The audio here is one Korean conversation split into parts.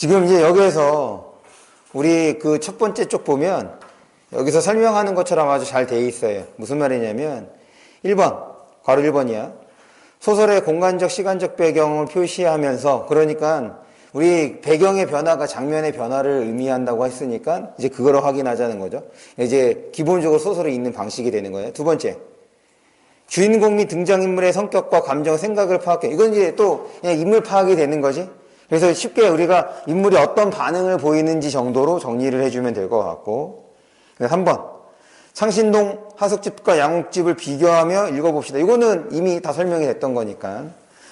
지금 이제 여기에서 우리 그 첫 번째 쪽 보면 여기서 설명하는 것처럼 아주 잘 돼 있어요. 무슨 말이냐면 1번, 괄호 1번이야. 소설의 공간적, 시간적 배경을 표시하면서, 그러니까 우리 배경의 변화가 장면의 변화를 의미한다고 했으니까 이제 그거를 확인하자는 거죠. 이제 기본적으로 소설에 있는 방식이 되는 거예요. 두 번째, 주인공 및 등장인물의 성격과 감정, 생각을 파악해. 이건 이제 또 그냥 인물 파악이 되는 거지. 그래서 쉽게 우리가 인물이 어떤 반응을 보이는지 정도로 정리를 해주면 될 것 같고. 3번, 창신동 하숙집과 양옥집을 비교하며 읽어봅시다. 이거는 이미 다 설명이 됐던 거니까.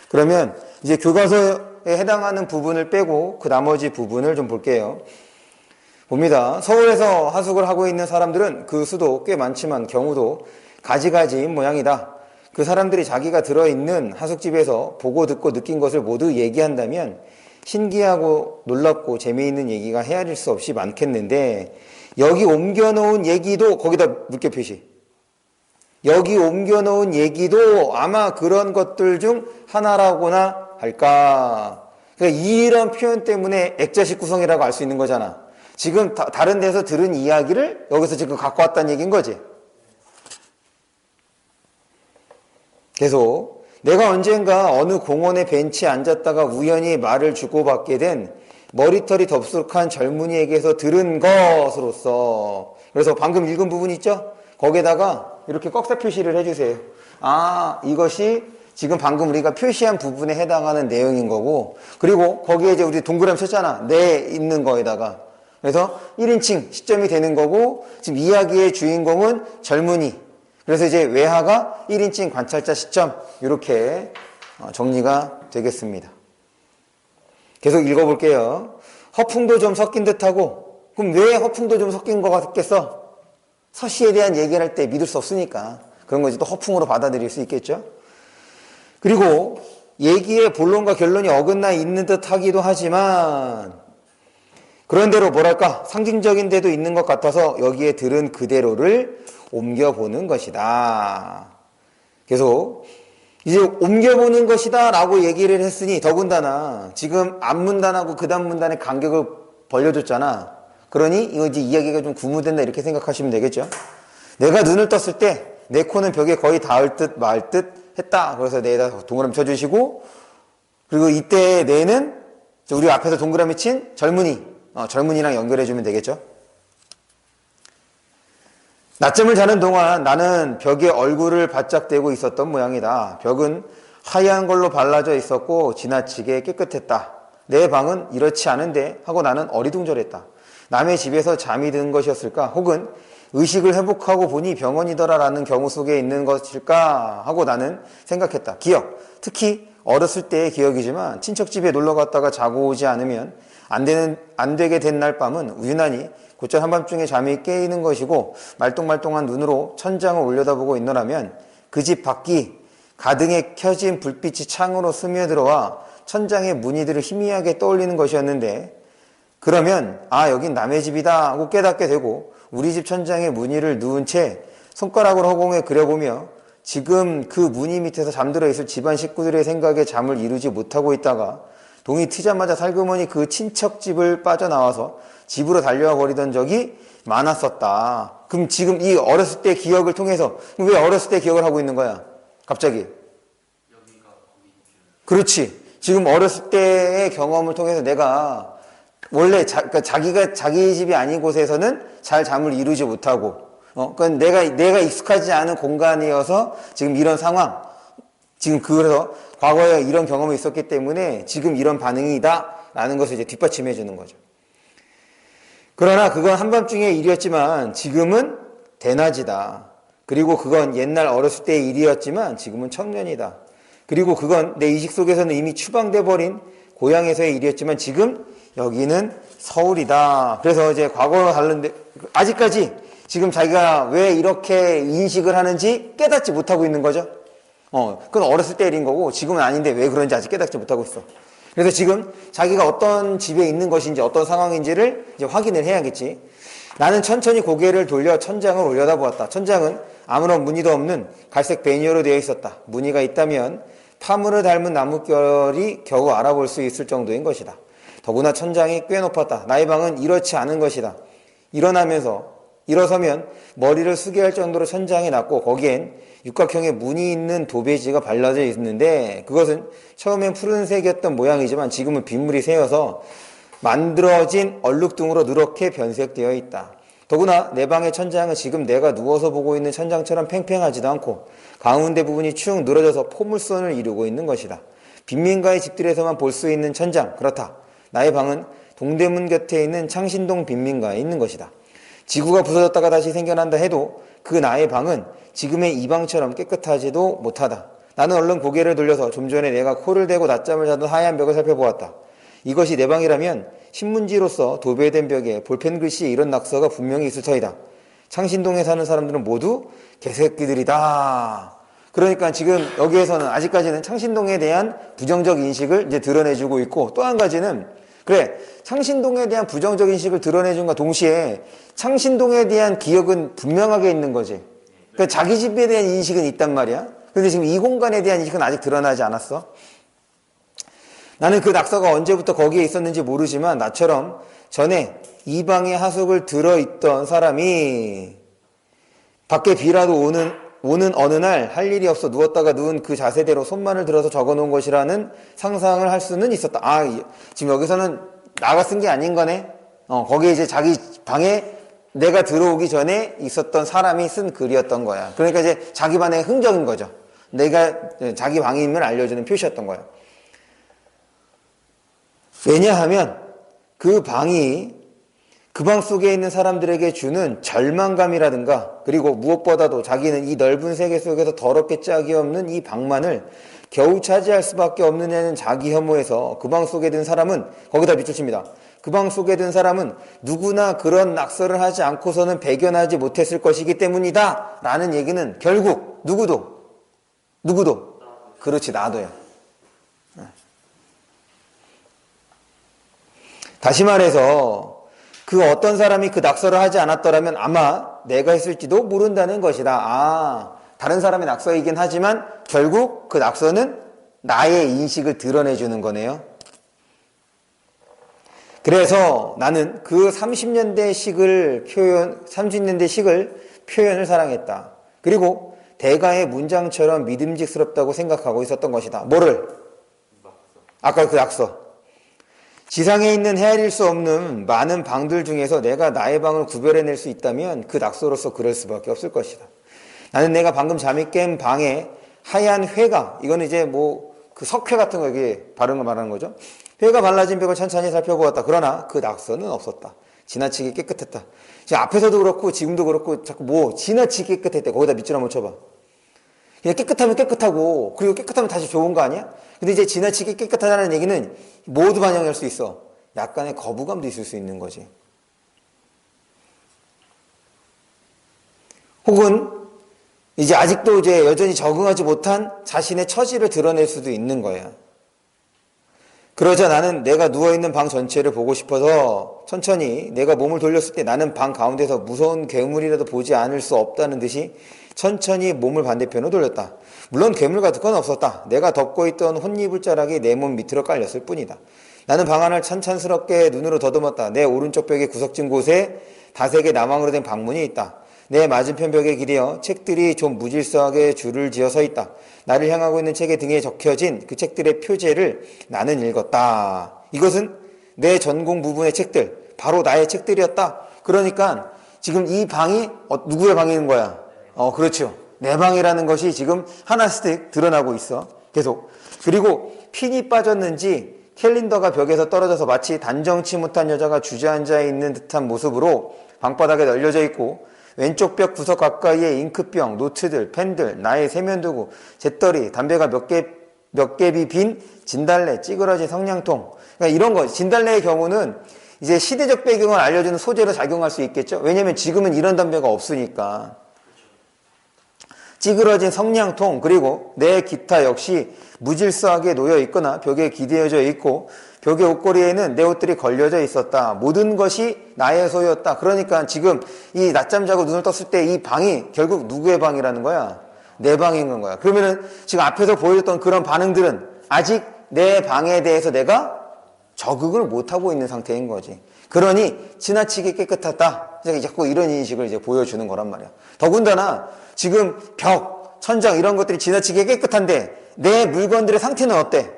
그러면 이제 교과서에 해당하는 부분을 빼고 그 나머지 부분을 좀 볼게요. 봅니다. 서울에서 하숙을 하고 있는 사람들은 그 수도 꽤 많지만 경우도 가지가지인 모양이다. 그 사람들이 자기가 들어있는 하숙집에서 보고 듣고 느낀 것을 모두 얘기한다면 신기하고 놀랍고 재미있는 얘기가 헤아릴 수 없이 많겠는데, 여기 옮겨놓은 얘기도 거기다 물결 표시. 여기 옮겨놓은 얘기도 아마 그런 것들 중 하나라고나 할까. 그러니까 이런 표현 때문에 액자식 구성이라고 알 수 있는 거잖아. 지금 다른 데서 들은 이야기를 여기서 지금 갖고 왔다는 얘기인 거지. 계속 내가 언젠가 어느 공원의 벤치에 앉았다가 우연히 말을 주고받게 된 머리털이 덥숙한 젊은이에게서 들은 것으로서, 그래서 방금 읽은 부분 있죠? 거기에다가 이렇게 꺽쇠 표시를 해주세요. 아, 이것이 지금 방금 우리가 표시한 부분에 해당하는 내용인 거고, 그리고 거기에 이제 우리 동그라미 쳤잖아. 내 있는 거에다가. 그래서 1인칭 시점이 되는 거고, 지금 이야기의 주인공은 젊은이. 그래서 이제 외화가 1인칭 관찰자 시점, 이렇게 정리가 되겠습니다. 계속 읽어볼게요. 허풍도 좀 섞인 듯하고, 그럼 왜 허풍도 좀 섞인 것 같겠어? 서시에 대한 얘기를 할 때 믿을 수 없으니까 그런 거지 또 허풍으로 받아들일 수 있겠죠. 그리고 얘기의 본론과 결론이 어긋나 있는 듯 하기도 하지만, 그런대로 뭐랄까 상징적인 데도 있는 것 같아서 여기에 들은 그대로를 옮겨보는 것이다. 계속 이제 옮겨보는 것이다 라고 얘기를 했으니, 더군다나 지금 앞문단하고 그 다음 문단의 간격을 벌려줬잖아. 그러니 이거 이제 이야기가 좀 구무된다 이렇게 생각하시면 되겠죠. 내가 눈을 떴을 때 내 코는 벽에 거의 닿을 듯 말 듯 했다. 그래서 내에다 동그라미 쳐주시고, 그리고 이때 내는 우리 앞에서 동그라미 친 젊은이, 젊은이랑 연결해주면 되겠죠. 낮잠을 자는 동안 나는 벽에 얼굴을 바짝 대고 있었던 모양이다. 벽은 하얀 걸로 발라져 있었고 지나치게 깨끗했다. 내 방은 이렇지 않은데 하고 나는 어리둥절했다. 남의 집에서 잠이 든 것이었을까? 혹은 의식을 회복하고 보니 병원이더라라는 경우 속에 있는 것일까? 하고 나는 생각했다. 기억, 특히 어렸을 때의 기억이지만 친척집에 놀러 갔다가 자고 오지 않으면 안 되게 된 날 밤은 유난히 곧잘 한밤중에 잠이 깨이는 것이고, 말똥말똥한 눈으로 천장을 올려다보고 있노라면 그 집 밖이 가등에 켜진 불빛이 창으로 스며들어와 천장의 무늬들을 희미하게 떠올리는 것이었는데, 그러면 아, 여긴 남의 집이다 하고 깨닫게 되고, 우리 집 천장에 무늬를 누운 채 손가락으로 허공에 그려보며 지금 그 무늬 밑에서 잠들어 있을 집안 식구들의 생각에 잠을 이루지 못하고 있다가 동이 트자마자 살그머니 그 친척집을 빠져나와서 집으로 달려와 버리던 적이 많았었다. 그럼 지금 이 어렸을 때 기억을 통해서, 왜 어렸을 때 기억을 하고 있는 거야? 갑자기. 그렇지. 지금 어렸을 때의 경험을 통해서 내가 원래 그러니까 자기가 자기 집이 아닌 곳에서는 잘 잠을 이루지 못하고, 그러니까 내가 익숙하지 않은 공간이어서 지금 이런 상황, 지금 그래서 과거에 이런 경험이 있었기 때문에 지금 이런 반응이다 라는 것을 이제 뒷받침해 주는 거죠. 그러나 그건 한밤중의 일이었지만 지금은 대낮이다. 그리고 그건 옛날 어렸을 때의 일이었지만 지금은 청년이다. 그리고 그건 내 의식 속에서는 이미 추방돼 버린 고향에서의 일이었지만 지금 여기는 서울이다. 그래서 이제 과거와 다른데 아직까지 지금 자기가 왜 이렇게 인식을 하는지 깨닫지 못하고 있는 거죠. 그건 어렸을 때 일인 거고 지금은 아닌데 왜 그런지 아직 깨닫지 못하고 있어. 그래서 지금 자기가 어떤 집에 있는 것인지 어떤 상황인지를 이제 확인을 해야겠지. 나는 천천히 고개를 돌려 천장을 올려다보았다. 천장은 아무런 무늬도 없는 갈색 베니어로 되어 있었다. 무늬가 있다면 파문을 닮은 나뭇결이 겨우 알아볼 수 있을 정도인 것이다. 더구나 천장이 꽤 높았다. 나의 방은 이렇지 않은 것이다. 일어서면 머리를 숙여야 할 정도로 천장이 낮고 거기엔 육각형의 무늬 있는 도배지가 발라져 있는데 그것은 처음엔 푸른색이었던 모양이지만 지금은 빗물이 새어서 만들어진 얼룩등으로 누렇게 변색되어 있다. 더구나 내 방의 천장은 지금 내가 누워서 보고 있는 천장처럼 팽팽하지도 않고 가운데 부분이 축 늘어져서 포물선을 이루고 있는 것이다. 빈민가의 집들에서만 볼 수 있는 천장, 그렇다. 나의 방은 동대문 곁에 있는 창신동 빈민가에 있는 것이다. 지구가 부서졌다가 다시 생겨난다 해도 그 나의 방은 지금의 이 방처럼 깨끗하지도 못하다. 나는 얼른 고개를 돌려서 좀 전에 내가 코를 대고 낮잠을 자던 하얀 벽을 살펴보았다. 이것이 내 방이라면 신문지로서 도배된 벽에 볼펜 글씨에 이런 낙서가 분명히 있을 터이다. 창신동에 사는 사람들은 모두 개새끼들이다. 그러니까 지금 여기에서는 아직까지는 창신동에 대한 부정적 인식을 이제 드러내주고 있고, 또 한 가지는 그래, 창신동에 대한 부정적 인식을 드러내준과 동시에 창신동에 대한 기억은 분명하게 있는 거지. 그러니까 자기 집에 대한 인식은 있단 말이야. 근데 지금 이 공간에 대한 인식은 아직 드러나지 않았어. 나는 그 낙서가 언제부터 거기에 있었는지 모르지만 나처럼 전에 이 방의 하숙을 들어있던 사람이 밖에 비라도 오는 어느 날 할 일이 없어 누웠다가 누운 그 자세대로 손만을 들어서 적어놓은 것이라는 상상을 할 수는 있었다. 지금 여기서는 나가 쓴 게 아닌 거네. 거기에 이제 자기 방에 내가 들어오기 전에 있었던 사람이 쓴 글이었던 거야. 그러니까 이제 자기 방의 흔적인 거죠. 내가 자기 방임을 알려주는 표시였던 거야. 왜냐하면 그 방이 그 방 속에 있는 사람들에게 주는 절망감이라든가, 그리고 무엇보다도 자기는 이 넓은 세계 속에서 더럽게 짝이 없는 이 방만을 겨우 차지할 수밖에 없는 애는 자기 혐오에서 그 방 속에 든 사람은, 거기다 밑줄 칩니다. 그 방 속에 든 사람은 누구나 그런 낙서를 하지 않고서는 배견하지 못했을 것이기 때문이다 라는 얘기는 결국 누구도 그렇지, 나도야. 다시 말해서 그 어떤 사람이 그 낙서를 하지 않았더라면 아마 내가 했을지도 모른다는 것이다. 다른 사람의 낙서이긴 하지만 결국 그 낙서는 나의 인식을 드러내주는 거네요. 그래서 나는 그 30년대 식을 표현을 사랑했다. 그리고 대가의 문장처럼 믿음직스럽다고 생각하고 있었던 것이다. 뭐를? 아까 그 낙서. 지상에 있는 헤아릴 수 없는 많은 방들 중에서 내가 나의 방을 구별해낼 수 있다면 그 낙서로서 그럴 수밖에 없을 것이다. 나는 내가 방금 잠이 깬 방에 하얀 회가, 이거는 이제 그 석회 같은 거 여기 바른 거 말하는 거죠. 회가 발라진 벽을 천천히 살펴보았다. 그러나 그 낙서는 없었다. 지나치게 깨끗했다. 지금 앞에서도 그렇고 지금도 그렇고 자꾸 지나치게 깨끗했대. 거기다 밑줄 한번 쳐봐. 그냥 깨끗하면 깨끗하고, 그리고 깨끗하면 다시 좋은 거 아니야? 근데 이제 지나치게 깨끗하다는 얘기는 모두 반영할 수 있어. 약간의 거부감도 있을 수 있는 거지. 혹은 이제 아직도 이제 여전히 적응하지 못한 자신의 처지를 드러낼 수도 있는 거야. 그러자 나는 내가 누워있는 방 전체를 보고 싶어서 천천히 내가 몸을 돌렸을 때 나는 방 가운데서 무서운 괴물이라도 보지 않을 수 없다는 듯이 천천히 몸을 반대편으로 돌렸다. 물론 괴물 같은 건 없었다. 내가 덮고 있던 혼이불 자락이 내 몸 밑으로 깔렸을 뿐이다. 나는 방 안을 찬찬스럽게 눈으로 더듬었다. 내 오른쪽 벽의 구석진 곳에 다색의 나망으로 된 방문이 있다. 내 맞은편 벽에 기대어 책들이 좀 무질서하게 줄을 지어 서 있다. 나를 향하고 있는 책의 등에 적혀진 그 책들의 표제를 나는 읽었다. 이것은 내 전공 부분의 책들, 바로 나의 책들이었다. 그러니까 지금 이 방이 누구의 방인 거야? 그렇죠. 내 방이라는 것이 지금 하나씩 드러나고 있어. 계속. 그리고 핀이 빠졌는지 캘린더가 벽에서 떨어져서 마치 단정치 못한 여자가 주저앉아 있는 듯한 모습으로 방바닥에 널려져 있고, 왼쪽 벽 구석 가까이에 잉크병, 노트들, 펜들, 나의 세면도구, 잿더리, 담배가 몇 갭이 빈 진달래, 찌그러진 성냥통. 그러니까 이런 거. 진달래의 경우는 이제 시대적 배경을 알려주는 소재로 작용할 수 있겠죠. 왜냐면 지금은 이런 담배가 없으니까. 찌그러진 성냥통, 그리고 내 기타 역시 무질서하게 놓여 있거나 벽에 기대어져 있고, 벽의 옷걸이에는 내 옷들이 걸려져 있었다. 모든 것이 나의 소유였다. 그러니까 지금 이 낮잠 자고 눈을 떴을 때 이 방이 결국 누구의 방이라는 거야? 내 방인 거야. 그러면은 지금 앞에서 보여줬던 그런 반응들은 아직 내 방에 대해서 내가 적응을 못하고 있는 상태인 거지. 그러니 지나치게 깨끗하다. 자꾸 이런 인식을 이제 보여주는 거란 말이야. 더군다나 지금 벽, 천장 이런 것들이 지나치게 깨끗한데 내 물건들의 상태는 어때?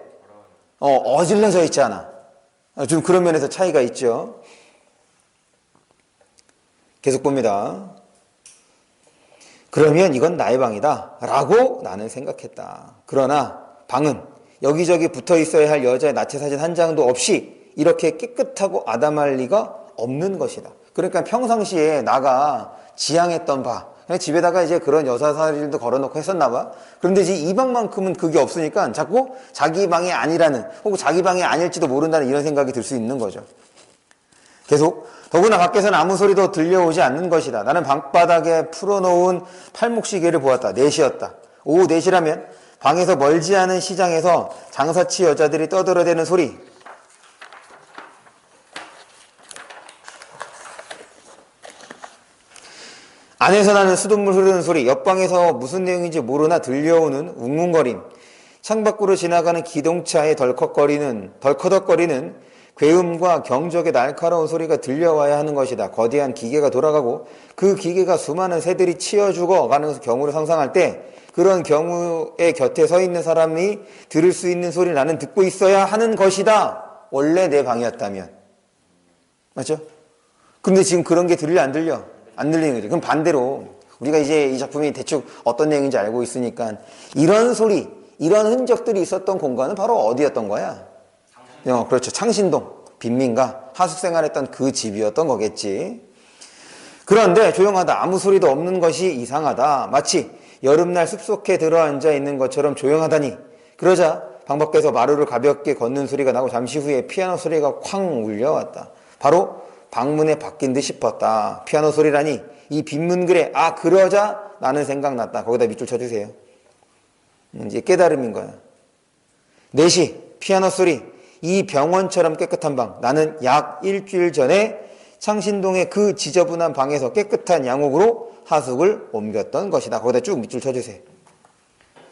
어질러져 있잖아. 좀 그런 면에서 차이가 있죠. 계속 봅니다. 그러면 이건 나의 방이다 라고 나는 생각했다. 그러나 방은 여기저기 붙어 있어야 할 여자의 나체 사진 한 장도 없이 이렇게 깨끗하고 아담할 리가 없는 것이다. 그러니까 평상시에 나가 지향했던 바, 그냥 집에다가 이제 그런 여사 사진도 걸어놓고 했었나 봐. 그런데 이제 이 방만큼은 그게 없으니까 자꾸 자기 방이 아니라는, 혹은 자기 방이 아닐지도 모른다는 이런 생각이 들 수 있는 거죠. 계속 더구나 밖에서는 아무 소리도 들려오지 않는 것이다. 나는 방바닥에 풀어놓은 팔목시계를 보았다. 4시였다. 오후 4시라면 방에서 멀지 않은 시장에서 장사치 여자들이 떠들어대는 소리, 안에서 나는 수돗물 흐르는 소리, 옆방에서 무슨 내용인지 모르나 들려오는 웅웅거림, 창밖으로 지나가는 기동차의 덜커덕거리는 괴음과 경적의 날카로운 소리가 들려와야 하는 것이다. 거대한 기계가 돌아가고 그 기계가 수많은 새들이 치여 죽어가는 경우를 상상할 때 그런 경우의 곁에 서 있는 사람이 들을 수 있는 소리를 나는 듣고 있어야 하는 것이다. 원래 내 방이었다면. 맞죠? 근데 지금 그런 게 들려 안 들려? 안 들리는 거죠. 그럼 반대로 우리가 이제 이 작품이 대충 어떤 내용인지 알고 있으니까 이런 소리, 이런 흔적들이 있었던 공간은 바로 어디였던 거야? 그렇죠. 창신동, 빈민가, 하숙생활했던 그 집이었던 거겠지. 그런데 조용하다. 아무 소리도 없는 것이 이상하다. 마치 여름날 숲속에 들어앉아 있는 것처럼 조용하다니. 그러자 방 밖에서 마루를 가볍게 걷는 소리가 나고 잠시 후에 피아노 소리가 쾅 울려왔다. 바로 방문에 바뀐 듯 싶었다. 피아노 소리라니 이 빈문글에 그러자 나는 생각났다. 거기다 밑줄 쳐주세요. 이제 깨달음인 거야. 4시 피아노 소리, 이 병원처럼 깨끗한 방. 나는 약 일주일 전에 창신동의 그 지저분한 방에서 깨끗한 양옥으로 하숙을 옮겼던 것이다. 거기다 쭉 밑줄 쳐주세요.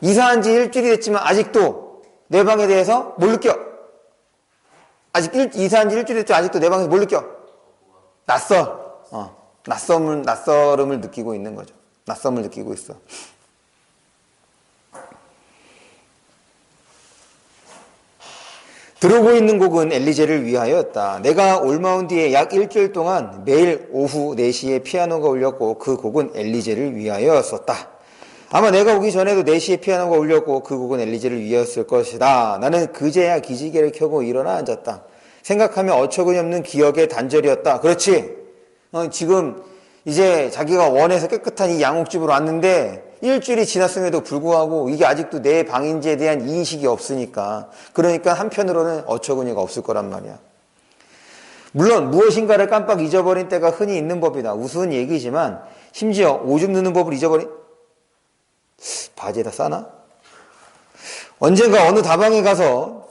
이사한 지 일주일이 됐지만 아직도 내 방에 대해서 뭘 느껴? 이사한 지 일주일이 됐지만 아직도 내 방에서 뭘 느껴? 낯설음을 느끼고 있는 거죠. 낯섦을 느끼고 있어. 들어오고 있는 곡은 엘리제를 위하여였다. 내가 올마온 뒤에 약 일주일 동안 매일 오후 4시에 피아노가 울렸고 그 곡은 엘리제를 위하여였었다. 아마 내가 오기 전에도 4시에 피아노가 울렸고 그 곡은 엘리제를 위하였을 것이다. 나는 그제야 기지개를 켜고 일어나 앉았다. 생각하면 어처구니 없는 기억의 단절이었다. 그렇지. 지금 이제 자기가 원해서 깨끗한 이 양옥집으로 왔는데 일주일이 지났음에도 불구하고 이게 아직도 내 방인지에 대한 인식이 없으니까, 그러니까 한편으로는 어처구니가 없을 거란 말이야. 물론 무엇인가를 깜빡 잊어버린 때가 흔히 있는 법이다. 우스운 얘기지만 심지어 오줌 누는 법을 잊어버린, 바지에다 싸나? 언젠가 어느 다방에 가서,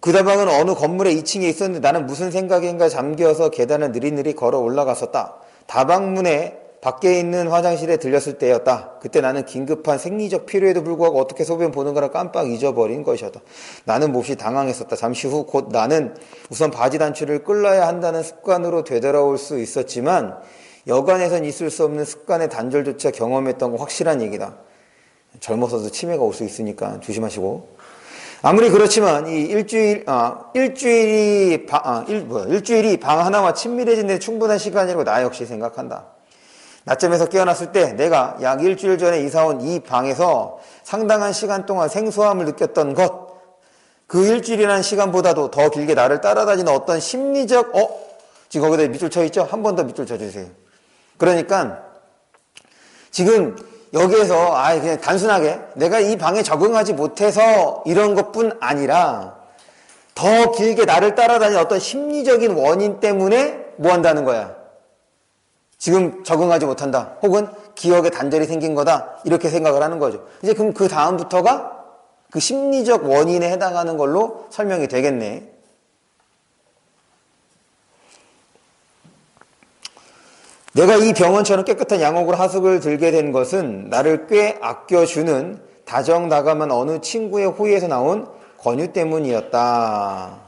그 다방은 어느 건물의 2층에 있었는데 나는 무슨 생각인가 잠겨서 계단을 느릿느릿 걸어 올라갔었다. 다방문에 밖에 있는 화장실에 들렸을 때였다. 그때 나는 긴급한 생리적 필요에도 불구하고 어떻게 소변 보는 거라 깜빡 잊어버린 것이었다. 나는 몹시 당황했었다. 잠시 후 곧 나는 우선 바지 단추를 끌어야 한다는 습관으로 되돌아올 수 있었지만 여간에선 있을 수 없는 습관의 단절조차 경험했던 건 확실한 얘기다. 젊어서도 치매가 올 수 있으니까 조심하시고. 아무리 그렇지만 이 일주일이 방 하나와 친밀해진 데 충분한 시간이라고 나 역시 생각한다. 낮잠에서 깨어났을 때 내가 약 일주일 전에 이사온 이 방에서 상당한 시간 동안 생소함을 느꼈던 것, 그 일주일이라는 시간보다도 더 길게 나를 따라다니는 어떤 심리적, 지금 거기다 밑줄 쳐 있죠? 한 번 더 밑줄 쳐주세요. 그러니까 지금 여기에서 그냥 단순하게 내가 이 방에 적응하지 못해서 이런 것뿐 아니라 더 길게 나를 따라다니는 어떤 심리적인 원인 때문에 뭐 한다는 거야? 지금 적응하지 못한다. 혹은 기억에 단절이 생긴 거다. 이렇게 생각을 하는 거죠. 이제 그럼 그 다음부터가 그 심리적 원인에 해당하는 걸로 설명이 되겠네. 내가 이 병원처럼 깨끗한 양옥으로 하숙을 들게 된 것은 나를 꽤 아껴주는 다정다감한 어느 친구의 호의에서 나온 권유 때문이었다.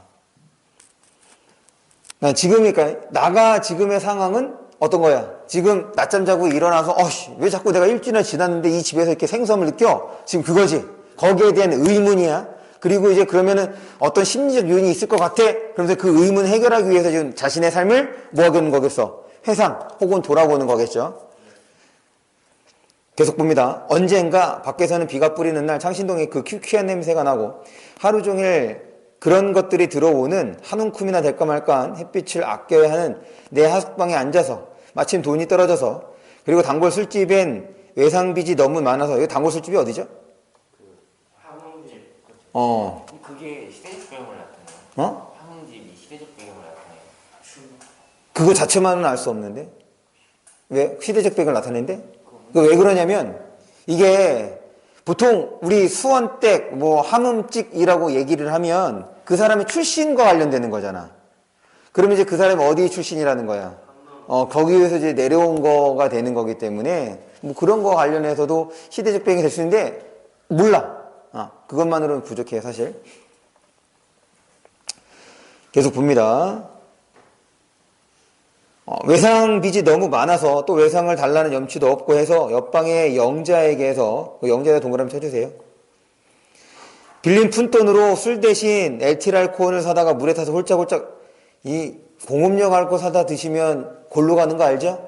난 지금, 그러니까 나가 지금의 상황은 어떤 거야? 지금 낮잠 자고 일어나서 왜 자꾸 내가 일주일이나 지났는데 이 집에서 이렇게 생소함을 느껴? 지금 그거지. 거기에 대한 의문이야. 그리고 이제 그러면은 어떤 심리적 요인이 있을 것 같아. 그러면서 그 의문 해결하기 위해서 지금 자신의 삶을 뭐 하는 거겠어? 회상 혹은 돌아보는 거겠죠. 계속 봅니다. 언젠가 밖에서는 비가 뿌리는 날 창신동에 그 퀴퀴한 냄새가 나고 하루 종일 그런 것들이 들어오는 한 움큼이나 될까 말까한 햇빛을 아껴야 하는 내 하숙방에 앉아서 마침 돈이 떨어져서 그리고 단골 술집엔 외상빚이 너무 많아서 여기 단골 술집이 어디죠? 항웅집. 어. 그게 시대적 배경을 나타내요. 어? 항웅집이 시대적 배경을 나타내요. 그거 자체만은 알 수 없는데 왜 시대적 배경을 나타내는데? 그 왜 그러냐면 이게 보통 우리 수원댁 뭐 함음찍이라고 얘기를 하면 그 사람의 출신과 관련되는 거잖아. 그러면 이제 그 사람이 어디 출신이라는 거야? 거기에서 이제 내려온 거가 되는 거기 때문에 뭐 그런 거 관련해서도 시대적 배경이 될 수 있는데 몰라. 그것만으로는 부족해 사실. 계속 봅니다. 외상빚이 너무 많아서 또 외상을 달라는 염치도 없고 해서 옆방의 영자에게서 그 영자에 동그라미 쳐주세요. 빌린 푼돈으로 술 대신 에틸알코올을 사다가 물에 타서 홀짝홀짝 이 공업용 알코올 사다 드시면 골로 가는 거 알죠?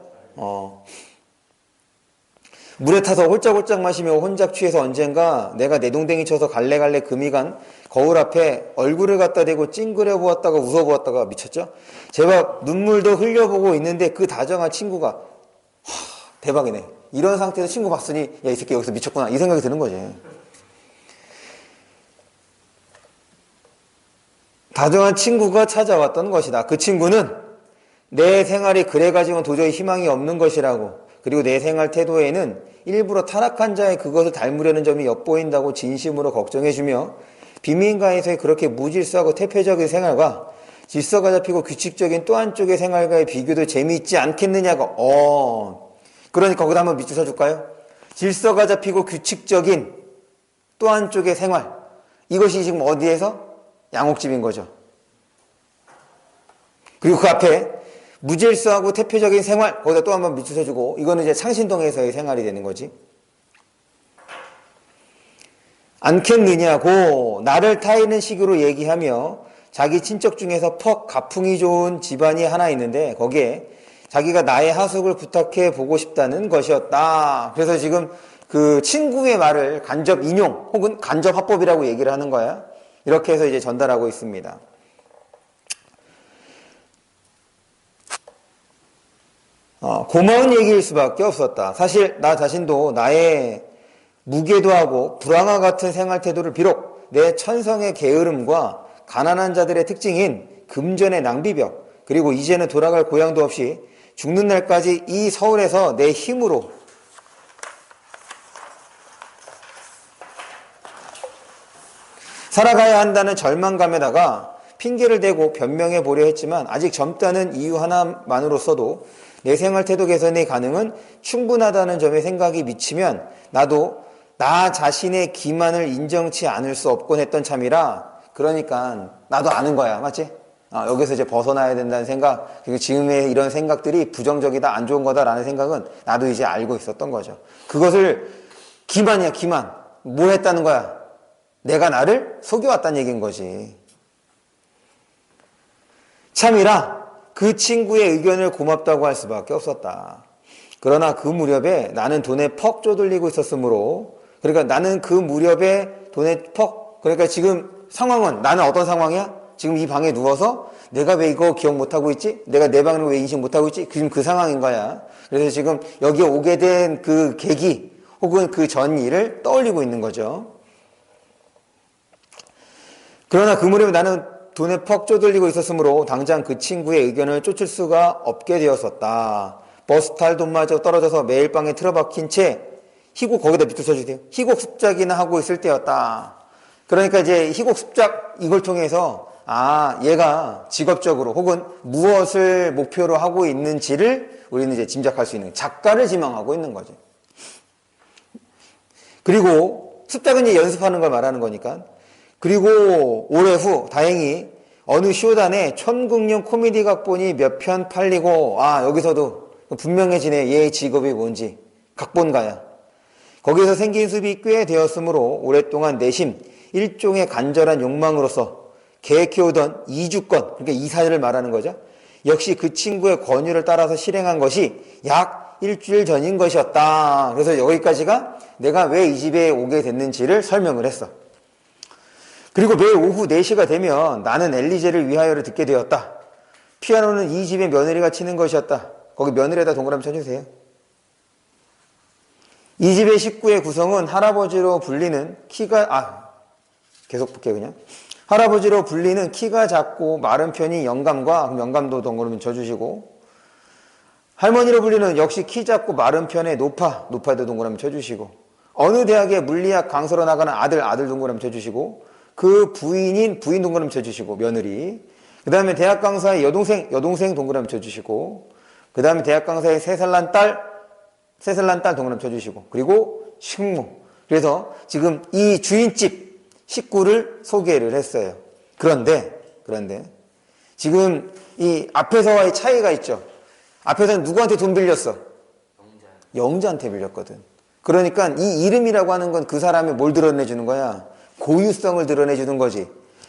물에 타서 홀짝홀짝 마시며 혼잡 취해서 언젠가 내가 내동댕이 쳐서 갈래갈래 금이 간 거울 앞에 얼굴을 갖다 대고 찡그려 보았다가 웃어 보았다가 미쳤죠? 제발 눈물도 흘려보고 있는데 그 다정한 친구가 대박이네. 이런 상태에서 친구 봤으니 야, 이 새끼 여기서 미쳤구나 이 생각이 드는 거지. 다정한 친구가 찾아왔던 것이다. 그 친구는 내 생활이 그래가지고는 도저히 희망이 없는 것이라고, 그리고 내 생활 태도에는 일부러 타락한 자의 그것을 닮으려는 점이 엿보인다고 진심으로 걱정해주며 빈민가에서의 그렇게 무질서하고 태폐적인 생활과 질서가 잡히고 규칙적인 또 한쪽의 생활과의 비교도 재미있지 않겠느냐고. 그러니까 거기다 한번 밑줄 쳐줄까요? 질서가 잡히고 규칙적인 또 한쪽의 생활, 이것이 지금 어디에서? 양옥집인 거죠. 그리고 그 앞에 무질서하고 태폐적인 생활, 거기다 또 한번 밑줄 쳐주고, 이거는 이제 창신동에서의 생활이 되는 거지. 않겠느냐고 나를 타이는 식으로 얘기하며 자기 친척 중에서 퍽 가풍이 좋은 집안이 하나 있는데 거기에 자기가 나의 하숙을 부탁해 보고 싶다는 것이었다. 그래서 지금 그 친구의 말을 간접 인용 혹은 간접 화법이라고 얘기를 하는 거야. 이렇게 해서 이제 전달하고 있습니다. 고마운 얘기일 수밖에 없었다. 사실 나 자신도 나의 무게도 하고 불황과 같은 생활 태도를 비록 내 천성의 게으름과 가난한 자들의 특징인 금전의 낭비벽, 그리고 이제는 돌아갈 고향도 없이 죽는 날까지 이 서울에서 내 힘으로 살아가야 한다는 절망감에다가 핑계를 대고 변명해 보려 했지만 아직 젊다는 이유 하나만으로서도 내 생활 태도 개선의 가능은 충분하다는 점에 생각이 미치면 나도 나 자신의 기만을 인정치 않을 수 없곤 했던 참이라. 그러니까 나도 아는 거야. 맞지? 여기서 이제 벗어나야 된다는 생각, 그리고 지금의 이런 생각들이 부정적이다, 안 좋은 거다라는 생각은 나도 이제 알고 있었던 거죠. 그것을 기만이야, 기만. 뭘 했다는 거야? 내가 나를 속여왔다는 얘기인 거지. 참이라 그 친구의 의견을 고맙다고 할 수밖에 없었다. 그러나 그 무렵에 나는 돈에 퍽 쪼들리고 있었으므로, 그러니까 나는 그 무렵에 돈에 퍽, 그러니까 지금 상황은 나는 어떤 상황이야? 지금 이 방에 누워서 내가 왜 이거 기억 못하고 있지? 내가 내 방을 왜 인식 못하고 있지? 지금 그 상황인 거야. 그래서 지금 여기에 오게 된 그 계기 혹은 그 전 일을 떠올리고 있는 거죠. 그러나 그 무렵에 나는 돈에 퍽 쪼들리고 있었으므로 당장 그 친구의 의견을 쫓을 수가 없게 되었었다. 버스 탈 돈마저 떨어져서 매일 방에 틀어박힌 채 희곡, 거기다 밑줄 쳐주세요. 희곡 습작이나 하고 있을 때였다. 그러니까 이제 희곡 습작, 이걸 통해서 얘가 직업적으로 혹은 무엇을 목표로 하고 있는지를 우리는 이제 짐작할 수 있는, 작가를 지망하고 있는 거죠. 그리고 습작은 이제 연습하는 걸 말하는 거니까. 그리고 오래 후 다행히 어느 쇼단에 천국용 코미디 각본이 몇 편 팔리고 여기서도 분명해지네. 얘의 직업이 뭔지. 각본가야. 거기서 생긴 습이 꽤 되었으므로 오랫동안 내심 일종의 간절한 욕망으로서 계획해오던 이주권, 그러니까 이사를 말하는 거죠. 역시 그 친구의 권유를 따라서 실행한 것이 약 일주일 전인 것이었다. 그래서 여기까지가 내가 왜 이 집에 오게 됐는지를 설명을 했어. 그리고 매일 오후 4시가 되면 나는 엘리제를 위하여를 듣게 되었다. 피아노는 이 집의 며느리가 치는 것이었다. 거기 며느리에다 동그라미 쳐주세요. 이 집의 식구의 구성은 할아버지로 불리는 계속 볼게요 그냥. 할아버지로 불리는 키가 작고 마른 편이 영감과, 영감도 동그라미 쳐주시고, 할머니로 불리는 역시 키 작고 마른 편의 노파에도 동그라미 쳐주시고, 어느 대학의 물리학 강사로 나가는 아들 동그라미 쳐주시고, 그 부인 동그라미 쳐주시고, 며느리. 그 다음에 대학 강사의 여동생 동그라미 쳐주시고, 그 다음에 대학 강사의 3살 난 딸 동그라미 쳐주시고, 그리고 식모. 그래서 지금 이 주인집 식구를 소개를 했어요. 그런데 지금 이 앞에서와의 차이가 있죠. 앞에서는 누구한테 돈 빌렸어? 영자한테 빌렸거든. 그러니까 이 이름이라고 하는 건 그 사람이 뭘 드러내주는 거야? 고유성을 드러내주는 거지.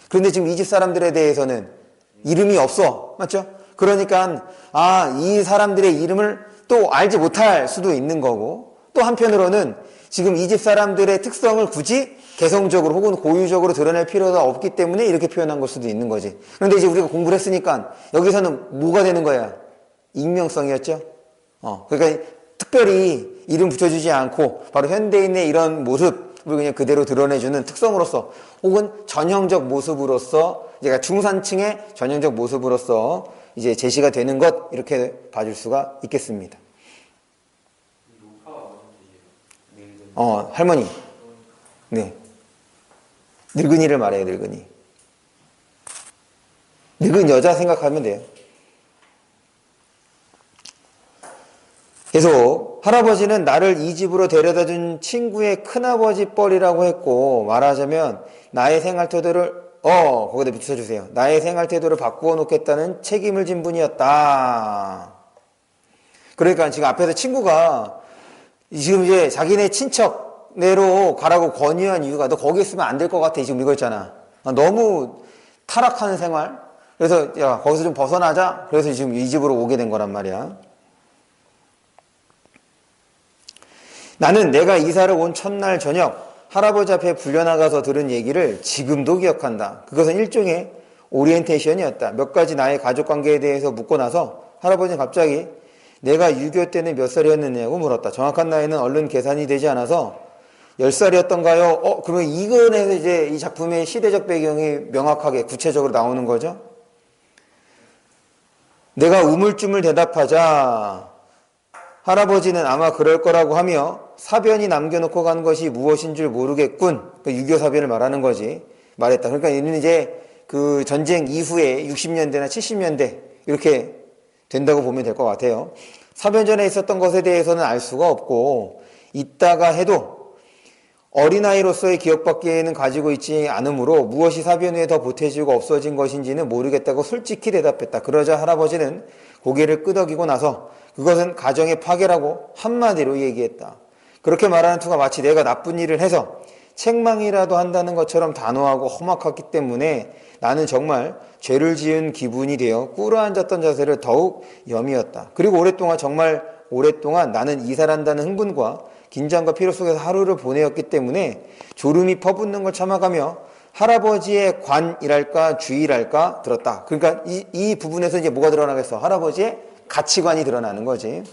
그런데 지금 이 집 사람들에 대해서는 이름이 없어. 맞죠? 그러니까 이 사람들의 이름을 또 알지 못할 수도 있는 거고, 또 한편으로는 지금 이 집 사람들의 특성을 굳이 개성적으로 혹은 고유적으로 드러낼 필요가 없기 때문에 이렇게 표현한 걸 수도 있는 거지. 그런데 이제 우리가 공부를 했으니까 여기서는 뭐가 되는 거야? 익명성이었죠? 그러니까 특별히 이름 붙여주지 않고 바로 현대인의 이런 모습을 그냥 그대로 드러내주는 특성으로서 혹은 전형적 모습으로서, 제가 중산층의 전형적 모습으로서 이제 제시가 되는 것, 이렇게 봐줄 수가 있겠습니다. 할머니. 네. 늙은이를 말해요, 늙은이. 늙은 여자 생각하면 돼요. 계속 할아버지는 나를 이 집으로 데려다 준 친구의 큰아버지 뻘이라고 했고, 말하자면 나의 생활 태도를 거기다 붙여주세요. 나의 생활 태도를 바꾸어 놓겠다는 책임을 진 분이었다. 그러니까 지금 앞에서 친구가 지금 이제 자기네 친척네로 가라고 권유한 이유가, 너 거기 있으면 안 될 것 같아, 지금 이거였잖아. 너무 타락하는 생활. 그래서 야, 거기서 좀 벗어나자. 그래서 지금 이 집으로 오게 된 거란 말이야. 나는 내가 이사를 온 첫날 저녁 할아버지 앞에 불려나가서 들은 얘기를 지금도 기억한다. 그것은 일종의 오리엔테이션이었다. 몇 가지 나의 가족관계에 대해서 묻고 나서 할아버지는 갑자기 내가 6.25 때는 몇 살이었느냐고 물었다. 정확한 나이는 얼른 계산이 되지 않아서 10살이었던가요? 그러면 이건에서 이제 이 작품의 시대적 배경이 명확하게 구체적으로 나오는 거죠. 내가 우물쭈물 대답하자 할아버지는 아마 그럴 거라고 하며 사변이 남겨놓고 간 것이 무엇인 줄 모르겠군. 6.25 사변을 말하는 거지. 말했다. 그러니까 이는 이제 그 전쟁 이후에 60년대나 70년대 이렇게 된다고 보면 될 것 같아요. 사변 전에 있었던 것에 대해서는 알 수가 없고, 있다가 해도 어린아이로서의 기억밖에는 가지고 있지 않으므로 무엇이 사변 후에 더 보태지고 없어진 것인지는 모르겠다고 솔직히 대답했다. 그러자 할아버지는 고개를 끄덕이고 나서 그것은 가정의 파괴라고 한마디로 얘기했다. 그렇게 말하는 투가 마치 내가 나쁜 일을 해서 책망이라도 한다는 것처럼 단호하고 험악했기 때문에 나는 정말 죄를 지은 기분이 되어 꿇어앉았던 자세를 더욱 여미었다. 그리고 정말 오랫동안 나는 이사란다는 흥분과 긴장과 피로 속에서 하루를 보내었기 때문에 졸음이 퍼붓는 걸 참아가며 할아버지의 관이랄까 주의랄까 들었다. 그러니까 이 부분에서 이제 뭐가 드러나겠어? 할아버지의 가치관이 드러나는 거지.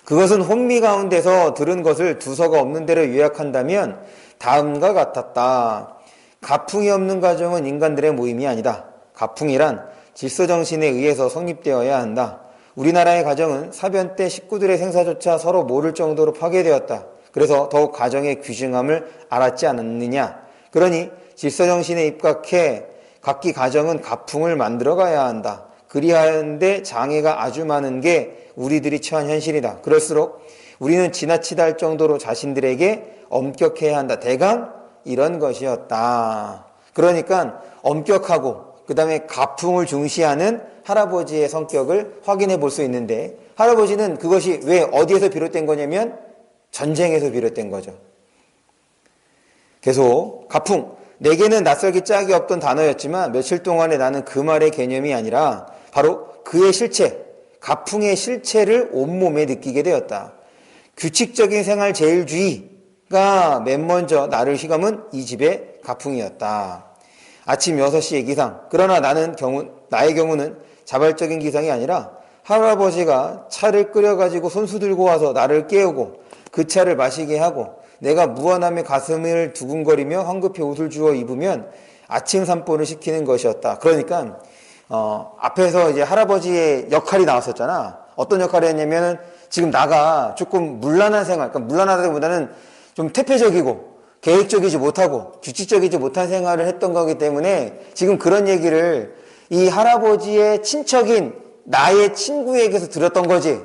그것은 혼미 가운데서 들은 것을 두서가 없는 대로 요약한다면 다음과 같았다. 가풍이 없는 가정은 인간들의 모임이 아니다. 가풍이란 질서정신에 의해서 성립되어야 한다. 우리나라의 가정은 사변 때 식구들의 생사조차 서로 모를 정도로 파괴되었다. 그래서 더욱 가정의 귀중함을 알았지 않았느냐. 그러니 질서정신에 입각해 각기 가정은 가풍을 만들어가야 한다. 그리하는데 장애가 아주 많은 게 우리들이 처한 현실이다. 그럴수록 우리는 지나치다 할 정도로 자신들에게 엄격해야 한다. 대강 이런 것이었다. 그러니까 엄격하고 그 다음에 가풍을 중시하는 할아버지의 성격을 확인해 볼 수 있는데, 할아버지는 그것이 왜 어디에서 비롯된 거냐면 전쟁에서 비롯된 거죠. 계속 가풍, 내게는 낯설기 짝이 없던 단어였지만 며칠 동안에 나는 그 말의 개념이 아니라 바로 그의 실체, 가풍의 실체를 온몸에 느끼게 되었다. 규칙적인 생활 제일주의가 맨 먼저 나를 휘감은 이 집의 가풍이었다. 아침 6시에 기상. 그러나 나의 경우는 자발적인 기상이 아니라 할아버지가 차를 끓여가지고 손수 들고 와서 나를 깨우고 그 차를 마시게 하고 내가 무한함에 가슴을 두근거리며 황급히 옷을 주워 입으면 아침 산보를 시키는 것이었다. 그러니까 앞에서 이제 할아버지의 역할이 나왔었잖아. 어떤 역할이었냐면은 지금 나가 조금 문란한 생활, 그러니까 문란하다기보다는 좀 태폐적이고 계획적이지 못하고 규칙적이지 못한 생활을 했던 거기 때문에 지금 그런 얘기를 이 할아버지의 친척인 나의 친구에게서 들었던 거지.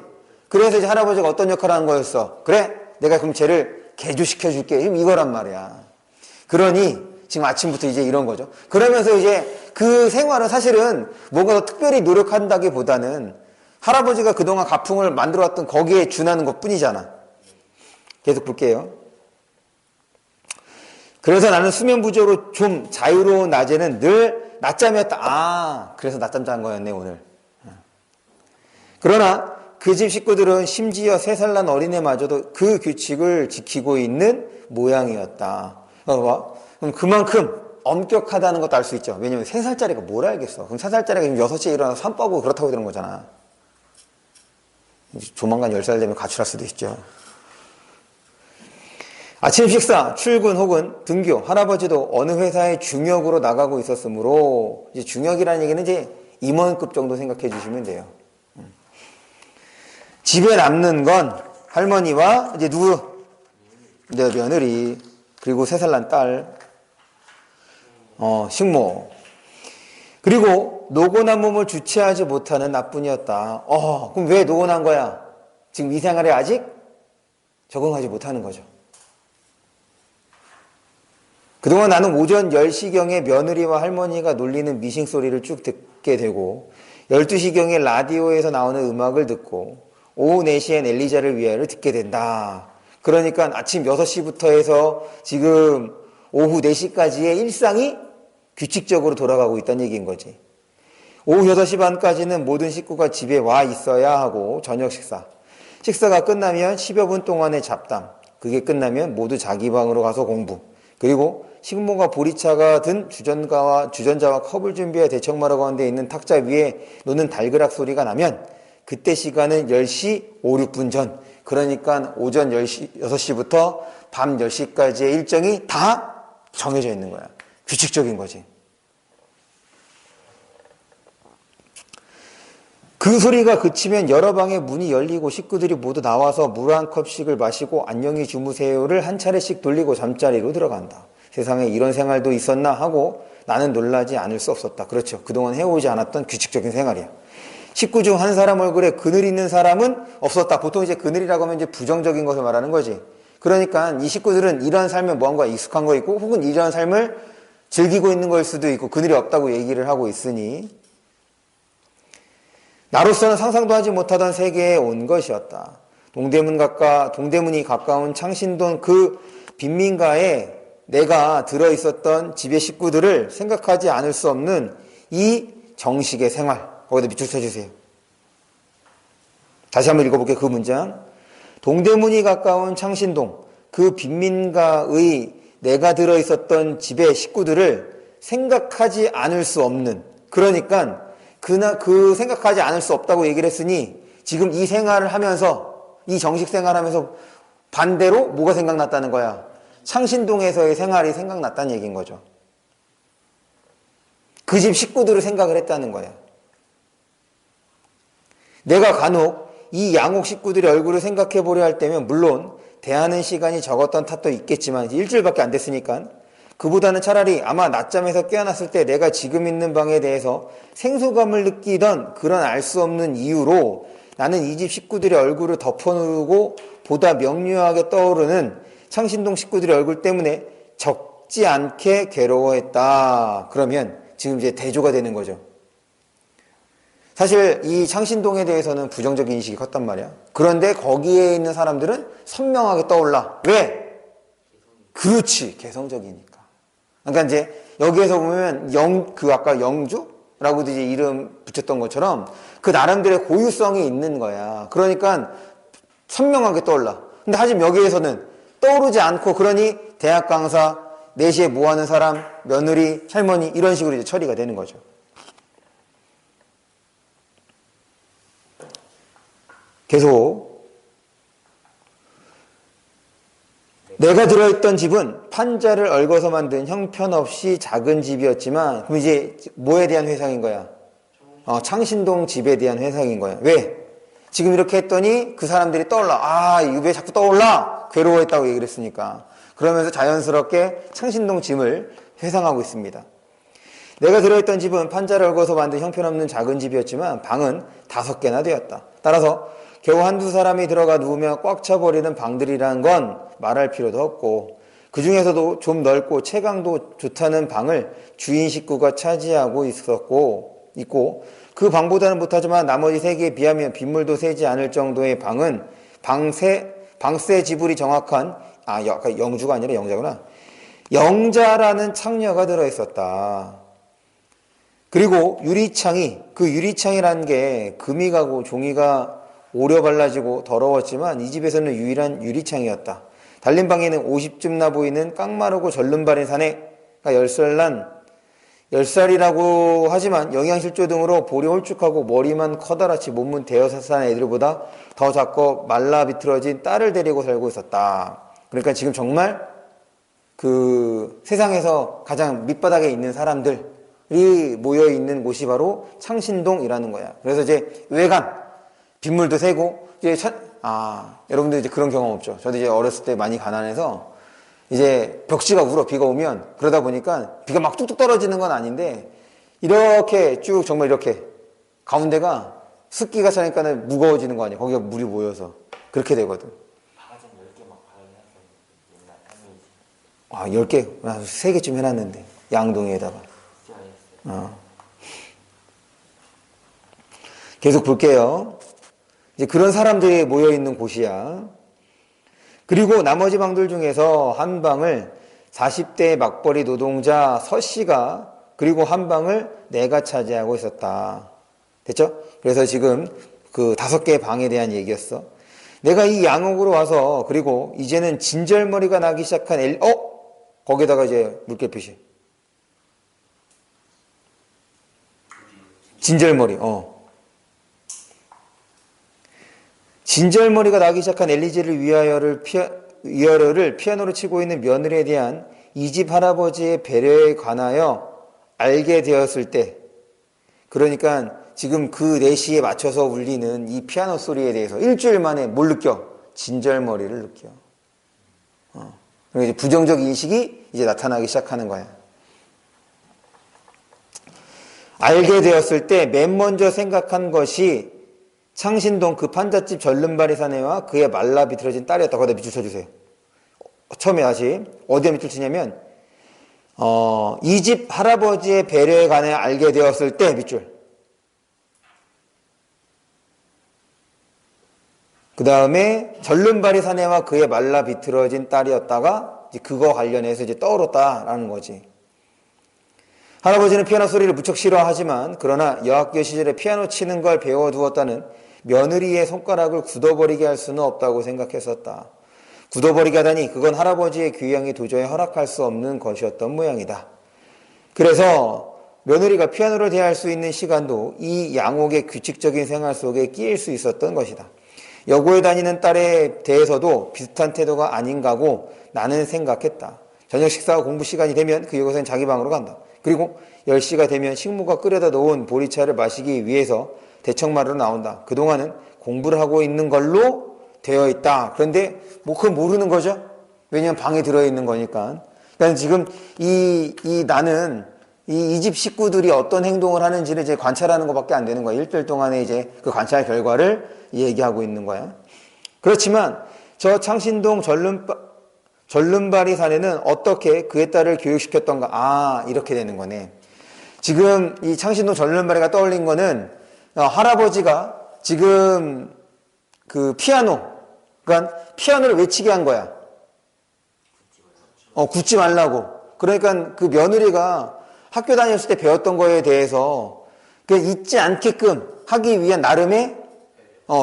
그래서 이제 할아버지가 어떤 역할을 하는 거였어. 그래, 내가 그럼 쟤를 개조시켜 줄게. 이거란 말이야. 그러니 지금 아침부터 이제 이런 거죠. 그러면서 이제 그 생활은 사실은 뭔가 더 특별히 노력한다기보다는 할아버지가 그동안 가풍을 만들어왔던 거기에 준하는 것 뿐이잖아. 계속 볼게요. 그래서 나는 수면 부족으로 좀 자유로운 낮에는 늘 낮잠이었다. 그래서 낮잠 잔 거였네, 오늘. 그러나 그 집 식구들은 심지어 3살 난 어린애마저도 그 규칙을 지키고 있는 모양이었다. 그럼 그만큼 엄격하다는 것도 알 수 있죠. 왜냐면 3살짜리가 뭘 알겠어. 그럼 3살짜리가 지금 6시에 일어나서 산보고 그렇다고 되는 거잖아. 조만간 10살 되면 가출할 수도 있죠. 아침 식사, 출근 혹은 등교, 할아버지도 어느 회사의 중역으로 나가고 있었으므로 이제 중역이라는 얘기는 이제 임원급 정도 생각해 주시면 돼요. 집에 남는 건 할머니와 이제 누구? 내 며느리, 그리고 3살 난 딸, 식모. 그리고 노곤한 몸을 주체하지 못하는 나뿐이었다. 그럼 왜 노곤한 거야? 지금 이 생활에 아직 적응하지 못하는 거죠. 그동안 나는 오전 10시경에 며느리와 할머니가 놀리는 미싱 소리를 쭉 듣게 되고 12시경에 라디오에서 나오는 음악을 듣고 오후 4시엔 엘리자를 위하여를 듣게 된다. 그러니까 아침 6시부터 해서 지금 오후 4시까지의 일상이 규칙적으로 돌아가고 있다는 얘기인 거지. 오후 6시 반까지는 모든 식구가 집에 와 있어야 하고 저녁 식사. 식사가 끝나면 10여 분 동안의 잡담. 그게 끝나면 모두 자기 방으로 가서 공부. 그리고 식모가 보리차가 든 주전자와 컵을 준비해 대청마루 가운데 있는 탁자 위에 놓는 달그락 소리가 나면 그때 시간은 10시 5, 6분 전. 그러니까 오전 6시부터 밤 10시까지의 일정이 다 정해져 있는 거야. 규칙적인 거지. 그 소리가 그치면 여러 방의 문이 열리고 식구들이 모두 나와서 물 한 컵씩을 마시고 안녕히 주무세요를 한 차례씩 돌리고 잠자리로 들어간다. 세상에 이런 생활도 있었나 하고 나는 놀라지 않을 수 없었다. 그렇죠. 그동안 해오지 않았던 규칙적인 생활이야. 식구 중 한 사람 얼굴에 그늘 있는 사람은 없었다. 보통 이제 그늘이라고 하면 이제 부정적인 것을 말하는 거지. 그러니까 이 식구들은 이런 삶에 뭔가 익숙한 거 있고 혹은 이런 삶을 즐기고 있는 걸 수도 있고 그늘이 없다고 얘기를 하고 있으니 나로서는 상상도 하지 못하던 세계에 온 것이었다. 동대문이 가까운 창신동 그 빈민가에 내가 들어있었던 집의 식구들을 생각하지 않을 수 없는 이 정식의 생활. 거기다 밑줄 쳐주세요. 다시 한번 읽어볼게요. 그 문장. 동대문이 가까운 창신동 그 빈민가의 내가 들어있었던 집의 식구들을 생각하지 않을 수 없는, 그러니까 그 생각하지 않을 수 없다고 얘기를 했으니 지금 이 생활을 하면서 이 정식 생활을 하면서 반대로 뭐가 생각났다는 거야? 창신동에서의 생활이 생각났다는 얘기인 거죠. 그 집 식구들을 생각을 했다는 거야. 내가 간혹 이 양옥 식구들의 얼굴을 생각해 보려 할 때면 물론 대하는 시간이 적었던 탓도 있겠지만 일주일밖에 안 됐으니까 그보다는 차라리 아마 낮잠에서 깨어났을 때 내가 지금 있는 방에 대해서 생소감을 느끼던 그런 알 수 없는 이유로 나는 이 집 식구들의 얼굴을 덮어누르고 보다 명료하게 떠오르는 창신동 식구들의 얼굴 때문에 덥지 않게 괴로워했다. 그러면 지금 이제 대조가 되는 거죠. 사실 이 창신동에 대해서는 부정적인 인식이 컸단 말이야. 그런데 거기에 있는 사람들은 선명하게 떠올라. 왜? 그렇지. 개성적이니까. 그러니까 이제 여기에서 보면 아까 영주라고도 이제 이름 붙였던 것처럼 그 나름대로의 고유성이 있는 거야. 그러니까 선명하게 떠올라. 근데 하지만 여기에서는 떠오르지 않고, 그러니 대학 강사, 4시에 뭐 하는 사람, 며느리, 할머니 이런 식으로 이제 처리가 되는 거죠. 계속 내가 들어있던 집은 판자를 얽어서 만든 형편없이 작은 집이었지만, 그럼 이제 뭐에 대한 회상인 거야? 창신동 집에 대한 회상인 거야. 왜? 지금 이렇게 했더니 그 사람들이 떠올라. 아, 이거 왜 자꾸 떠올라? 괴로워했다고 얘기를 했으니까. 그러면서 자연스럽게 창신동 집을 회상하고 있습니다. 내가 들어있던 집은 판자를 얽어서 만든 형편없는 작은 집이었지만 방은 5개나 되었다. 따라서 겨우 한두 사람이 들어가 누우며 꽉 차버리는 방들이라는 건 말할 필요도 없고, 그 중에서도 좀 넓고 채광도 좋다는 방을 주인 식구가 차지하고 있고, 그 방보다는 못하지만 나머지 3개에 비하면 빗물도 새지 않을 정도의 방은 방세 지불이 정확한, 영주가 아니라 영자구나. 영자라는 창녀가 들어있었다. 그리고 그 유리창이라는 게 금이 가고 종이가 오려 발라지고 더러웠지만 이 집에서는 유일한 유리창이었다. 달림방에는 50쯤 나 보이는 깡마르고 절름발인 사내가 10살이라고 하지만 영양실조 등으로 볼이 홀쭉하고 머리만 커다랗지 몸은 대여섯 살 애들보다 더 작고 말라 비틀어진 딸을 데리고 살고 있었다. 그러니까 지금 정말 그 세상에서 가장 밑바닥에 있는 사람들이 모여있는 곳이 바로 창신동이라는 거야. 그래서 이제 외관, 빗물도 새고, 이제 여러분들 이제 그런 경험 없죠? 저도 이제 어렸을 때 많이 가난해서 이제 벽지가 울어, 비가 오면. 그러다 보니까 비가 막 뚝뚝 떨어지는 건 아닌데 이렇게 쭉 정말 이렇게 가운데가 습기가 차니까는 무거워지는 거 아니야. 거기가 물이 모여서 그렇게 되거든. 바가지 10개 막 바르긴 했었는데 옛날 할머니 10개, 3개쯤 해놨는데 양동이에다가. 계속 볼게요. 이제 그런 사람들이 모여있는 곳이야. 그리고 나머지 방들 중에서 한 방을 40대 막벌이 노동자 서씨가, 그리고 한 방을 내가 차지하고 있었다. 됐죠? 그래서 지금 그 5개의 방에 대한 얘기였어. 내가 이 양옥으로 와서, 그리고 이제는 진절머리가 나기 시작한 거기다가 이제 물개 표시. 진절머리, 진절머리가 나기 시작한 엘리제를 위하여를 피아노로 치고 있는 며느리에 대한 이 집 할아버지의 배려에 관하여 알게 되었을 때, 그러니까 지금 그 4시에 맞춰서 울리는 이 피아노 소리에 대해서 일주일 만에 뭘 느껴? 진절머리를 느껴. 그리고 이제 부정적 인식이 이제 나타나기 시작하는 거야. 알게 되었을 때 맨 먼저 생각한 것이 창신동 그 판잣집 절름발이 사내와 그의 말라 비틀어진 딸이었다. 거기다 밑줄 쳐주세요. 처음에 다시 어디에 밑줄 치냐면 이 집 할아버지의 배려에 관해 알게 되었을 때 밑줄. 그 다음에 절름발이 사내와 그의 말라 비틀어진 딸이었다가 이제 그거 관련해서 이제 떠오르다라는 거지. 할아버지는 피아노 소리를 무척 싫어하지만 그러나 여학교 시절에 피아노 치는 걸 배워두었다는 며느리의 손가락을 굳어버리게 할 수는 없다고 생각했었다. 굳어버리게 하다니 그건 할아버지의 귀향이 도저히 허락할 수 없는 것이었던 모양이다. 그래서 며느리가 피아노를 대할 수 있는 시간도 이 양옥의 규칙적인 생활 속에 끼일 수 있었던 것이다. 여고에 다니는 딸에 대해서도 비슷한 태도가 아닌가고 나는 생각했다. 저녁 식사와 공부 시간이 되면 그 여고생은 자기 방으로 간다. 그리고 10시가 되면 식모가 끓여다 놓은 보리차를 마시기 위해서 대청마루로 나온다. 그동안은 공부를 하고 있는 걸로 되어 있다. 그런데 그건 모르는 거죠. 왜냐하면 방에 들어있는 거니까. 그러니까 지금 나는 이 집 식구들이 어떤 행동을 하는지를 이제 관찰하는 것밖에 안 되는 거야. 일주일 동안에 이제 그 관찰 결과를 얘기하고 있는 거야. 그렇지만 저 창신동 전름발이 사내는 어떻게 그의 딸을 교육시켰던가. 아, 이렇게 되는 거네. 지금 이 창신동 전름발이가 떠올린 거는 할아버지가 지금 그 피아노, 그러니까 피아노를 외치게 한 거야. 굳지 말라고. 그러니까 그 며느리가 학교 다녔을 때 배웠던 거에 대해서 그 잊지 않게끔 하기 위한 나름의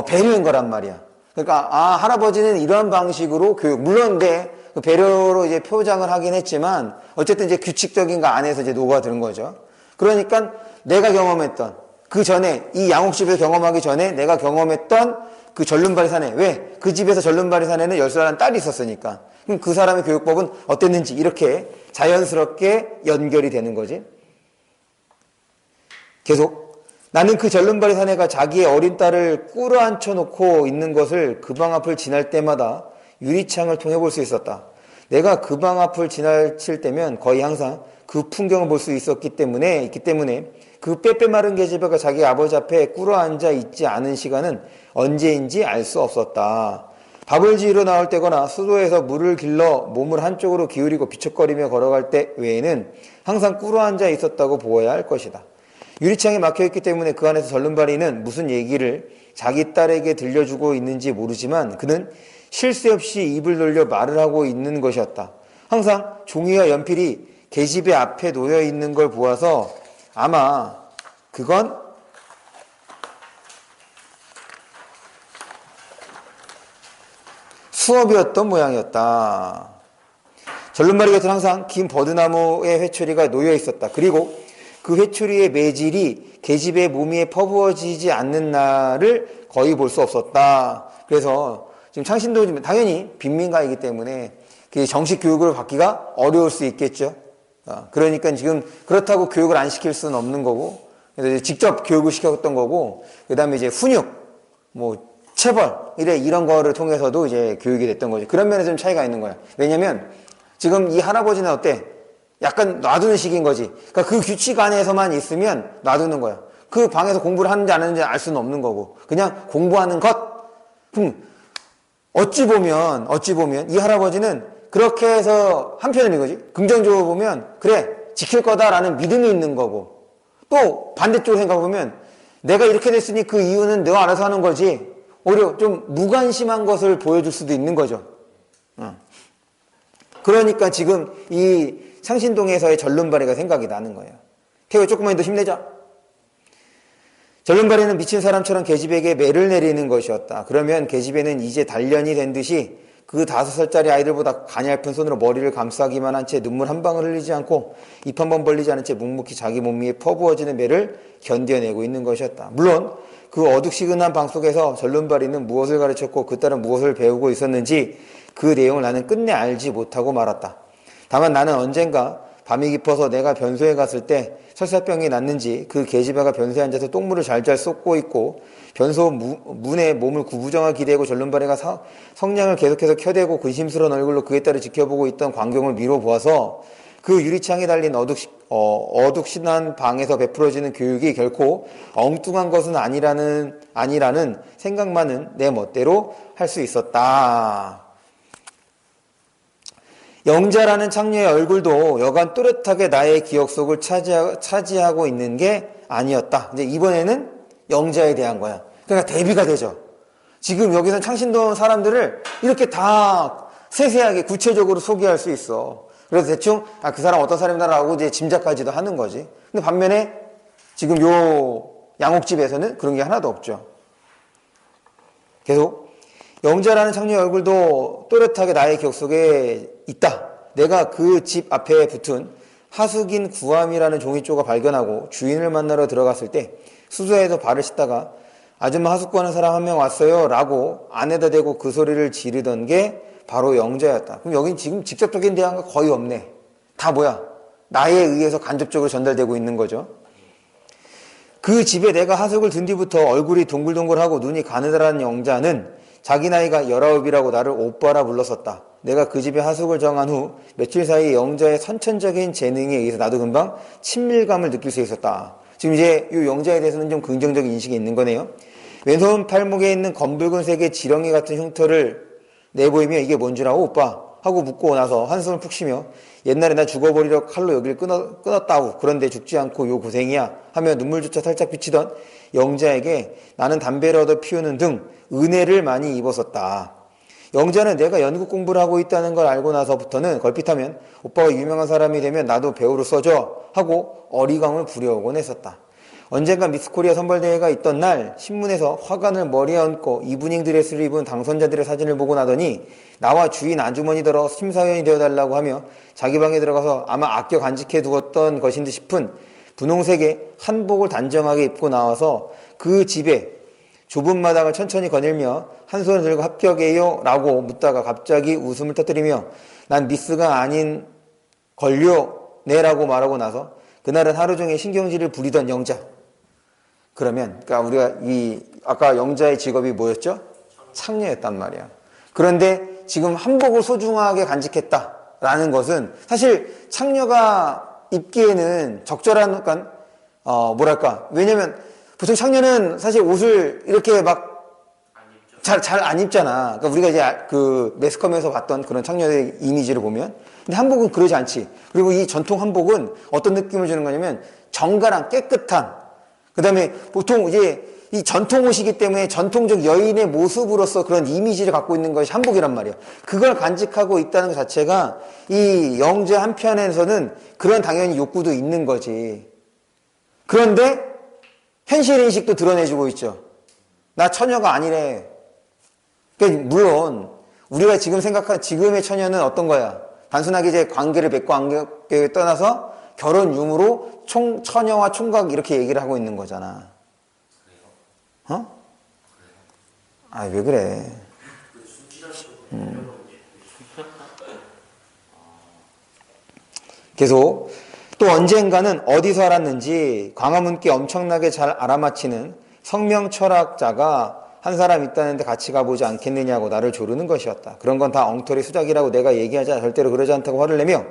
배려인 거란 말이야. 그러니까 할아버지는 이러한 방식으로 교육, 물론 근데 그 배려로 이제 표장을 하긴 했지만 어쨌든 이제 규칙적인 거 안에서 이제 녹아드는 거죠. 그러니까 내가 경험했던 그 전에 이 양옥집에서 경험하기 전에 내가 경험했던 그 전름발이 사내. 왜? 그 집에서 전름발이 사내는 10살한 딸이 있었으니까. 그럼 그 사람의 교육법은 어땠는지 이렇게 자연스럽게 연결이 되는 거지. 계속 나는 그 전름발이 사내가 자기의 어린 딸을 꿇어앉혀 놓고 있는 것을 그 방 앞을 지날 때마다 유리창을 통해 볼 수 있었다. 내가 그 방 앞을 지나칠 때면 거의 항상 그 풍경을 볼 수 있기 때문에 그 빼빼 마른 계집애가 자기 아버지 앞에 꿇어앉아 있지 않은 시간은 언제인지 알 수 없었다. 밥을 지으러 나올 때거나 수도에서 물을 길러 몸을 한쪽으로 기울이고 비척거리며 걸어갈 때 외에는 항상 꿇어앉아 있었다고 보아야 할 것이다. 유리창이 막혀있기 때문에 그 안에서 전름발이는 무슨 얘기를 자기 딸에게 들려주고 있는지 모르지만 그는 쉴 새 없이 입을 돌려 말을 하고 있는 것이었다. 항상 종이와 연필이 계집애 앞에 놓여 있는 걸 보아서 아마 그건 수업이었던 모양이었다. 전름발이 곁은 항상 긴 버드나무의 회초리가 놓여 있었다. 그리고 그 회초리의 매질이 계집의 몸 위에 퍼부어지지 않는 날을 거의 볼 수 없었다. 그래서 지금 창신도 당연히 빈민가이기 때문에 정식 교육을 받기가 어려울 수 있겠죠. 그러니까 지금 그렇다고 교육을 안 시킬 수는 없는 거고, 그래서 직접 교육을 시켰던 거고, 그 다음에 이제 훈육, 체벌, 이런 거를 통해서도 이제 교육이 됐던 거죠. 그런 면에서 좀 차이가 있는 거야. 왜냐면 지금 이 할아버지는 어때? 약간 놔두는 식인 거지. 그러니까 그 규칙 안에서만 있으면 놔두는 거야. 그 방에서 공부를 하는지 안 하는지 알 수는 없는 거고, 그냥 공부하는 것. 어찌 보면 이 할아버지는 그렇게 해서 한편은 이거지. 긍정적으로 보면 그래 지킬 거다라는 믿음이 있는 거고, 또 반대쪽으로 생각해보면 내가 이렇게 됐으니 그 이유는 내가 알아서 하는 거지. 오히려 좀 무관심한 것을 보여줄 수도 있는 거죠. 그러니까 지금 이 창신동에서의 전름발이가 생각이 나는 거예요. 태호 조금만 더 힘내자. 전름발이는 미친 사람처럼 계집에게 매를 내리는 것이었다. 그러면 계집애는 이제 단련이 된 듯이 그 5살짜리 아이들보다 가냘픈 손으로 머리를 감싸기만 한 채 눈물 한 방울 흘리지 않고 입 한 번 벌리지 않은 채 묵묵히 자기 몸 위에 퍼부어지는 매를 견뎌내고 있는 것이었다. 물론 그 어둑시근한 방 속에서 전름발이는 무엇을 가르쳤고 그 딸은 무엇을 배우고 있었는지 그 내용을 나는 끝내 알지 못하고 말았다. 다만 나는 언젠가 밤이 깊어서 내가 변소에 갔을 때 설사병이 났는지 그 계집애가 변소에 앉아서 똥물을 잘잘 쏟고 있고 변소 문에 몸을 구부정하게 기대고 전름발이가 성냥을 계속해서 켜대고 근심스러운 얼굴로 그의 딸을 지켜보고 있던 광경을 미뤄보아서 그 유리창에 달린 어둑신한 방에서 베풀어지는 교육이 결코 엉뚱한 것은 아니라는 생각만은 내 멋대로 할 수 있었다. 영자라는 창녀의 얼굴도 여간 또렷하게 나의 기억 속을 차지하고 있는 게 아니었다. 이제 이번에는 영자에 대한 거야. 그러니까 대비가 되죠. 지금 여기서 창신동 사람들을 이렇게 다 세세하게 구체적으로 소개할 수 있어. 그래서 대충 그 사람 어떤 사람이다라고 이제 짐작까지도 하는 거지. 근데 반면에 지금 요 양옥집에서는 그런 게 하나도 없죠. 계속 영자라는 창녀의 얼굴도 또렷하게 나의 기억 속에 있다. 내가 그 집 앞에 붙은 하숙인 구함이라는 종이조가 발견하고 주인을 만나러 들어갔을 때 수소에서 발을 씻다가 아줌마 하숙 구하는 사람 한 명 왔어요 라고 안에다 대고 그 소리를 지르던 게 바로 영자였다. 그럼 여긴 지금 직접적인 대화가 거의 없네. 다 뭐야? 나에 의해서 간접적으로 전달되고 있는 거죠. 그 집에 내가 하숙을 든 뒤부터 얼굴이 동글동글하고 눈이 가느다란 영자는 자기 나이가 19이라고 나를 오빠라 불렀었다. 내가 그 집에 하숙을 정한 후 며칠 사이 영자의 선천적인 재능에 의해서 나도 금방 친밀감을 느낄 수 있었다. 지금 이제 이 영자에 대해서는 좀 긍정적인 인식이 있는 거네요. 왼손 팔목에 있는 검붉은색의 지렁이 같은 흉터를 내보이며 이게 뭔 줄 알아? 오빠. 하고 묻고 나서 한숨을 푹 쉬며 옛날에 나 죽어버리려 칼로 여길 끊었다우. 그런데 죽지 않고 요 고생이야 하며 눈물조차 살짝 비치던 영자에게 나는 담배를 얻어 피우는 등 은혜를 많이 입었었다. 영자는 내가 연극 공부를 하고 있다는 걸 알고 나서부터는 걸핏하면 오빠가 유명한 사람이 되면 나도 배우로 써줘 하고 어리광을 부려오곤 했었다. 언젠가 미스코리아 선발대회가 있던 날 신문에서 화관을 머리에 얹고 이브닝 드레스를 입은 당선자들의 사진을 보고 나더니 나와 주인 아주머니더러 심사위원이 되어달라고 하며 자기 방에 들어가서 아마 아껴 간직해 두었던 것인 듯 싶은 분홍색의 한복을 단정하게 입고 나와서 그 집에 좁은 마당을 천천히 거닐며 한 손을 들고 합격해요 라고 묻다가 갑자기 웃음을 터뜨리며 난 미스가 아닌 걸요 네 라고 말하고 나서 그날은 하루 종일 신경질을 부리던 영자. 그러면 그러니까 우리가 아까 영자의 직업이 뭐였죠? 창녀였단 말이야. 그런데 지금 한복을 소중하게 간직했다라는 것은 사실 창녀가 입기에는 적절한 그러니까 뭐랄까 왜냐면 보통 창녀는 사실 옷을 이렇게 막 잘 안 입잖아. 그러니까 우리가 이제 그 매스컴에서 봤던 그런 창녀의 이미지를 보면 근데 한복은 그러지 않지. 그리고 이 전통 한복은 어떤 느낌을 주는 거냐면 정갈한 깨끗한 그 다음에 보통 이제 이 전통 옷이기 때문에 전통적 여인의 모습으로서 그런 이미지를 갖고 있는 것이 한복이란 말이야. 그걸 간직하고 있다는 것 자체가 이 영자 한편에서는 그런 당연히 욕구도 있는 거지. 그런데 현실인식도 드러내주고 있죠. 나 처녀가 아니래. 그러니까 물론 우리가 지금 생각한 지금의 처녀는 어떤 거야? 단순하게 이제 관계를 맺고 안 맺고에 떠나서 결혼 유무로 처녀와 총각 이렇게 얘기를 하고 있는 거잖아. 어? 아, 왜 그래? 계속 또 언젠가는 어디서 알았는지 광화문께 엄청나게 잘 알아맞히는 성명 철학자가 한 사람 있다는데 같이 가보지 않겠느냐고 나를 조르는 것이었다. 그런 건 다 엉터리 수작이라고 내가 얘기하자 절대로 그러지 않다고 화를 내며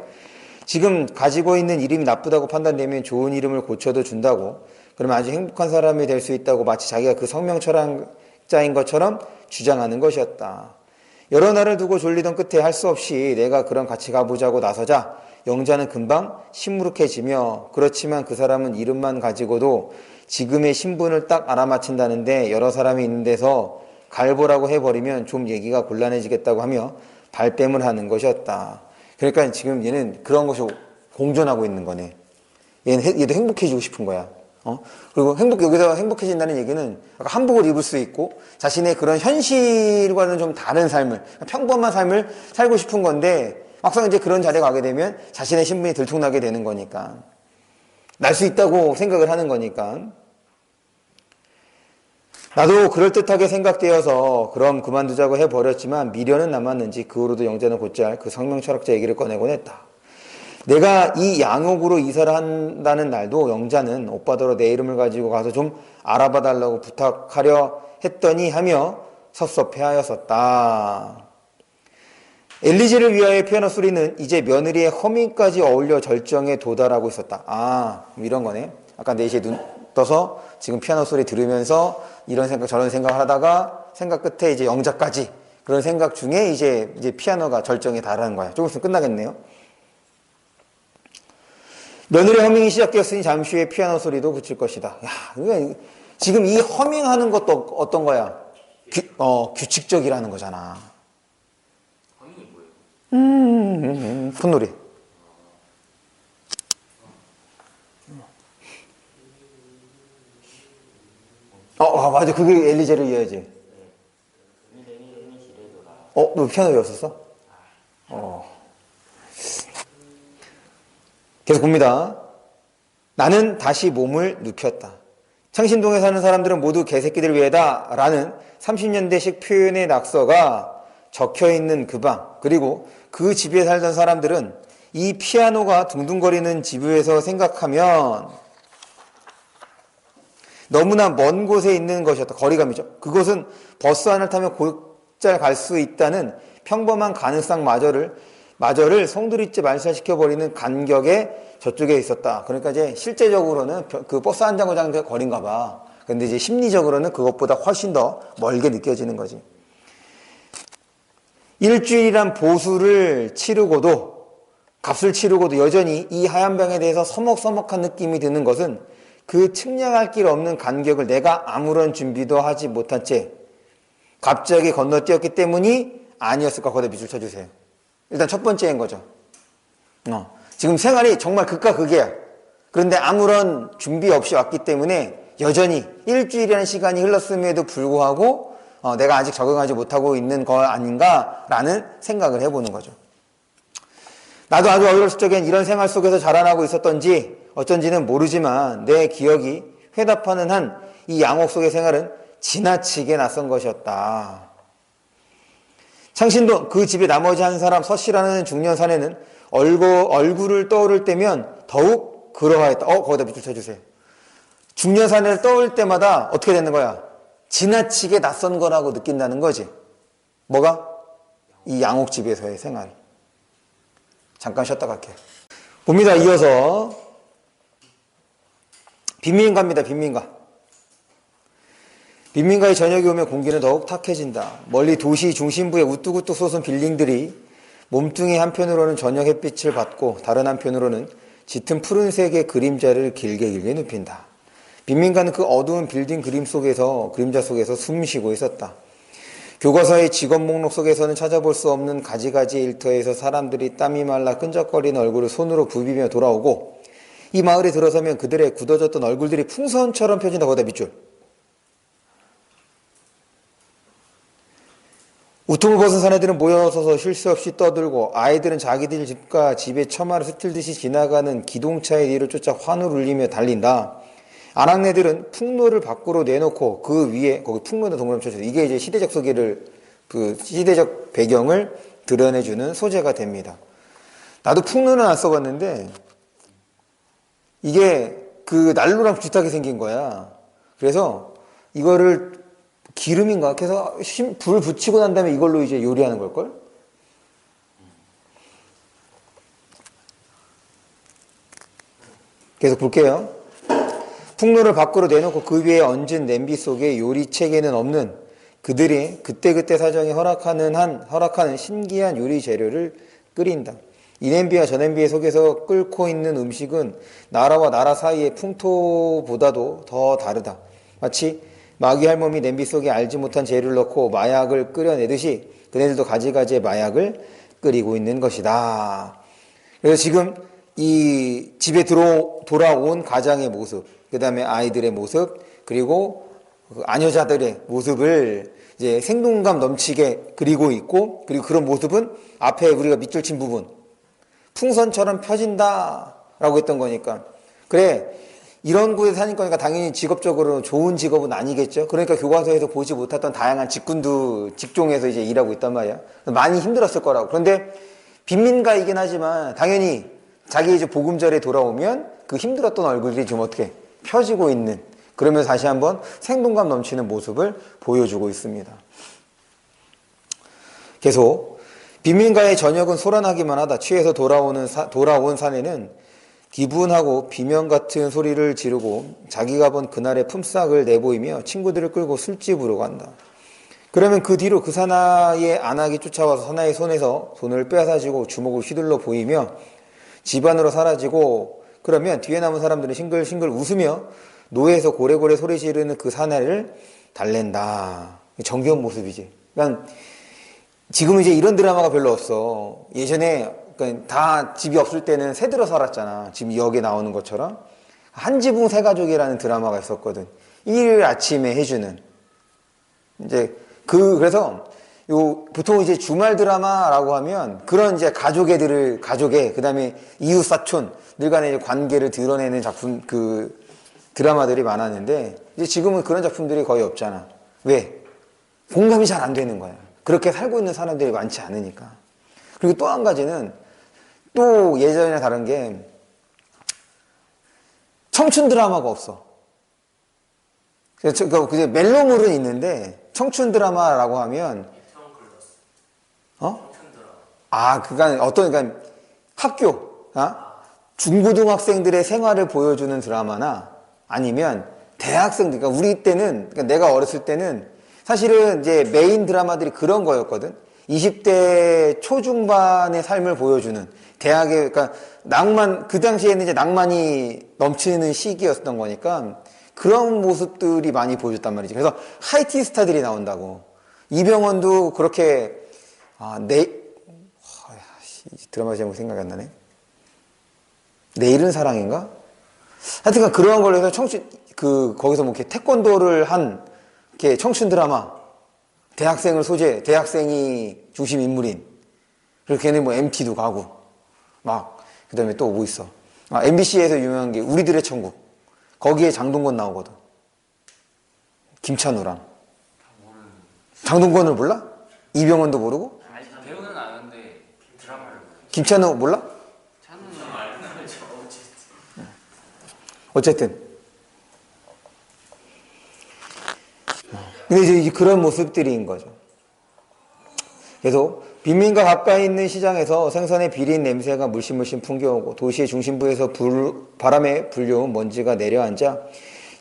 지금 가지고 있는 이름이 나쁘다고 판단되면 좋은 이름을 고쳐도 준다고 그러면 아주 행복한 사람이 될 수 있다고 마치 자기가 그 성명 철학자인 것처럼 주장하는 것이었다. 여러 날을 두고 졸리던 끝에 할 수 없이 내가 그럼 같이 가보자고 나서자 영자는 금방 시무룩해지며 그렇지만 그 사람은 이름만 가지고도 지금의 신분을 딱 알아맞힌다는데 여러 사람이 있는 데서 갈보라고 해버리면 좀 얘기가 곤란해지겠다고 하며 발뺌을 하는 것이었다. 그러니까 지금 얘는 그런 것이 공존하고 있는 거네. 얘도 행복해지고 싶은 거야. 그리고 여기서 행복해진다는 얘기는 한복을 입을 수 있고 자신의 그런 현실과는 좀 다른 삶을, 평범한 삶을 살고 싶은 건데 막상 이제 그런 자리에 가게 되면 자신의 신분이 들통나게 되는 거니까. 날 수 있다고 생각을 하는 거니까. 나도 그럴듯하게 생각되어서 그럼 그만두자고 해버렸지만 미련은 남았는지 그 후로도 영자는 곧잘 그 성명 철학자 얘기를 꺼내곤 했다. 내가 이 양옥으로 이사를 한다는 날도 영자는 오빠더러 내 이름을 가지고 가서 좀 알아봐 달라고 부탁하려 했더니 하며 섭섭해하였었다. 엘리제를 위하여 피아노 소리는 이제 며느리의 허밍까지 어울려 절정에 도달하고 있었다. 아, 이런 거네. 아까 4시에 눈 떠서 지금 피아노 소리 들으면서 이런 생각 저런 생각을 하다가 생각 끝에 이제 영자까지 그런 생각 중에 이제 피아노가 절정에 달하는 거야. 조금 있으면 끝나겠네요. 며느리 허밍이 시작되었으니 잠시 후에 피아노 소리도 그칠 것이다. 야, 지금 이 허밍하는 것도 어떤 거야? 규칙적이라는 거잖아. 허밍이 뭐예요? 콧노래. 맞아. 그게 엘리제를 이어야지. 너 피아노 배웠었어? 계속 봅니다. 나는 다시 몸을 눕혔다. 창신동에 사는 사람들은 모두 개새끼들 위에다 라는 30년대식 표현의 낙서가 적혀있는 그 방, 그리고 그 집에 살던 사람들은 이 피아노가 둥둥거리는 집에서 생각하면 너무나 먼 곳에 있는 것이었다. 거리감이죠. 그곳은 버스 안을 타면 곧잘 갈 수 있다는 평범한 가능성마저를 송두리째 말살시켜버리는 간격에 저쪽에 있었다. 그러니까 이제 실제적으로는 그 버스 한 정거장 거리인가 봐. 근데 이제 심리적으로는 그것보다 훨씬 더 멀게 느껴지는 거지. 일주일이란 보수를 치르고도, 값을 치르고도 여전히 이 하얀 병에 대해서 서먹서먹한 느낌이 드는 것은 그 측량할 길 없는 간격을 내가 아무런 준비도 하지 못한 채 갑자기 건너뛰었기 때문이 아니었을까? 거기다 밑줄 쳐주세요. 일단 첫 번째인 거죠. 지금 생활이 정말 극과 극이야. 그런데 아무런 준비 없이 왔기 때문에 여전히 일주일이라는 시간이 흘렀음에도 불구하고 내가 아직 적응하지 못하고 있는 거 아닌가라는 생각을 해보는 거죠. 나도 아주 어렸을 적엔 이런 생활 속에서 자라나고 있었던지 어쩐지는 모르지만 내 기억이 회답하는 한 이 양옥 속의 생활은 지나치게 낯선 것이었다. 창신도 그 집의 나머지 한 사람 서씨라는 중년 사내는 얼굴을 떠오를 때면 더욱 그러하였다. 거기다 밑줄 쳐주세요. 중년 사내를 떠올 때마다 어떻게 되는 거야? 지나치게 낯선 거라고 느낀다는 거지. 뭐가? 이 양옥집에서의 생활. 잠깐 쉬었다 갈게요. 봅니다. 이어서 빈민가입니다. 빈민가. 빈민가의 저녁이 오면 공기는 더욱 탁해진다. 멀리 도시 중심부의 우뚝우뚝 솟은 빌딩들이 몸뚱이 한편으로는 저녁 햇빛을 받고 다른 한편으로는 짙은 푸른색의 그림자를 길게 눕힌다. 빈민가는 그 어두운 빌딩 그림자 속에서 숨 쉬고 있었다. 교과서의 직업 목록 속에서는 찾아볼 수 없는 가지가지 일터에서 사람들이 땀이 말라 끈적거리는 얼굴을 손으로 부비며 돌아오고 이 마을에 들어서면 그들의 굳어졌던 얼굴들이 풍선처럼 펴진다. 거기다 밑줄. 우통을 벗은 사내들은 모여서서 쉴 새 없이 떠들고 아이들은 자기들 집과 집의 처마를 스틸듯이 지나가는 기동차의 뒤를 쫓아 환호를 울리며 달린다. 아낙네들은 풍로를 밖으로 내놓고 그 위에 거기 풍로나 동그라미 쳐주세요. 이게 이제 시대적 소개를 시대적 배경을 드러내주는 소재가 됩니다. 나도 풍로는 안 써봤는데 이게 그 난로랑 비슷하게 생긴 거야. 그래서 이거를 기름인가? 그래서 불 붙이고 난 다음에 이걸로 이제 요리하는 걸걸? 계속 볼게요. 풍로를 밖으로 내놓고 그 위에 얹은 냄비 속에 요리책에는 없는 그들이 그때그때 사정이 허락하는 신기한 요리 재료를 끓인다. 이 냄비와 저 냄비 속에서 끓고 있는 음식은 나라와 나라 사이의 풍토보다도 더 다르다. 마치 마귀 할멈이 냄비 속에 알지 못한 재료를 넣고 마약을 끓여내듯이 그네들도 가지가지의 마약을 끓이고 있는 것이다. 그래서 지금 이 집에 돌아온 가장의 모습, 그 다음에 아이들의 모습, 그리고 아녀자들의 모습을 이제 생동감 넘치게 그리고 있고, 그리고 그런 모습은 앞에 우리가 밑줄 친 부분, 풍선처럼 펴진다라고 했던 거니까. 그래, 이런 곳에 사는 거니까 당연히 직업적으로 좋은 직업은 아니겠죠. 그러니까 교과서에서 보지 못했던 다양한 직종에서 이제 일하고 있단 말이야. 많이 힘들었을 거라고. 그런데 빈민가이긴 하지만 당연히 자기 이제 복음절에 돌아오면 그 힘들었던 얼굴들이 좀 어떻게 펴지고 있는, 그러면서 다시 한번 생동감 넘치는 모습을 보여주고 있습니다. 계속 빈민가의 저녁은 소란하기만 하다. 취해서 돌아온 사내는 기분하고 비명 같은 소리를 지르고 자기가 본 그날의 품삯을 내보이며 친구들을 끌고 술집으로 간다. 그러면 그 뒤로 그 사나이의 안악이 쫓아와서 사나이의 손에서 돈을 빼앗아주고 주먹을 휘둘러 보이며 집 안으로 사라지고, 그러면 뒤에 남은 사람들은 싱글싱글 웃으며 노예에서 고래고래 소리 지르는 그 사나이를 달랜다. 정겨운 모습이지. 그러니까 지금은 이제 이런 드라마가 별로 없어. 예전에 그러니까 다 집이 없을 때는 새들어 살았잖아. 지금 여기에 나오는 것처럼. 한지붕 새가족이라는 드라마가 있었거든. 일요일 아침에 해주는. 이제 그래서 보통 이제 주말 드라마라고 하면 그런 이제 가족의, 그 다음에 이웃 사촌 늘 간의 관계를 드러내는 작품, 드라마들이 많았는데, 이제 지금은 그런 작품들이 거의 없잖아. 왜? 공감이 잘 안 되는 거야. 그렇게 살고 있는 사람들이 많지 않으니까. 그리고 또 한 가지는, 또 예전이랑 다른 게, 청춘 드라마가 없어. 그래서 멜로물은 있는데, 청춘 드라마라고 하면, 그러니까 학교, 중고등학생들의 생활을 보여주는 드라마나 아니면 대학생들, 그러니까 우리 때는, 그러니까 내가 어렸을 때는 사실은 이제 메인 드라마들이 그런 거였거든. 20대 초중반의 삶을 보여주는 대학의, 그러니까 낭만, 그 당시에는 이제 낭만이 넘치는 시기였던 거니까 그런 모습들이 많이 보여줬단 말이지. 그래서 하이틴 스타들이 나온다고. 이병헌도 그렇게, 드라마 제목 생각이 안 나네. 내일은 사랑인가? 하여튼 그런 걸로 해서 거기서 뭐 이렇게 태권도를 한, 이렇게 청춘 드라마, 대학생이 중심 인물인. 그리고 걔네 뭐 MT도 가고, 그 다음에 또 뭐 있어. MBC에서 유명한 게 우리들의 천국. 거기에 장동건 나오거든. 김찬우랑. 장동건을 몰라? 이병헌도 모르고? 아니, 배우는 아는데 드라마를 몰라요. 김찬우 몰라? 찬우는 알죠. 어쨌든. 근데 이제 그런 모습들인 거죠. 그래서 빈민가 가까이 있는 시장에서 생선의 비린 냄새가 물씬물씬 풍겨오고 도시의 중심부에서 바람에 불려온 먼지가 내려앉아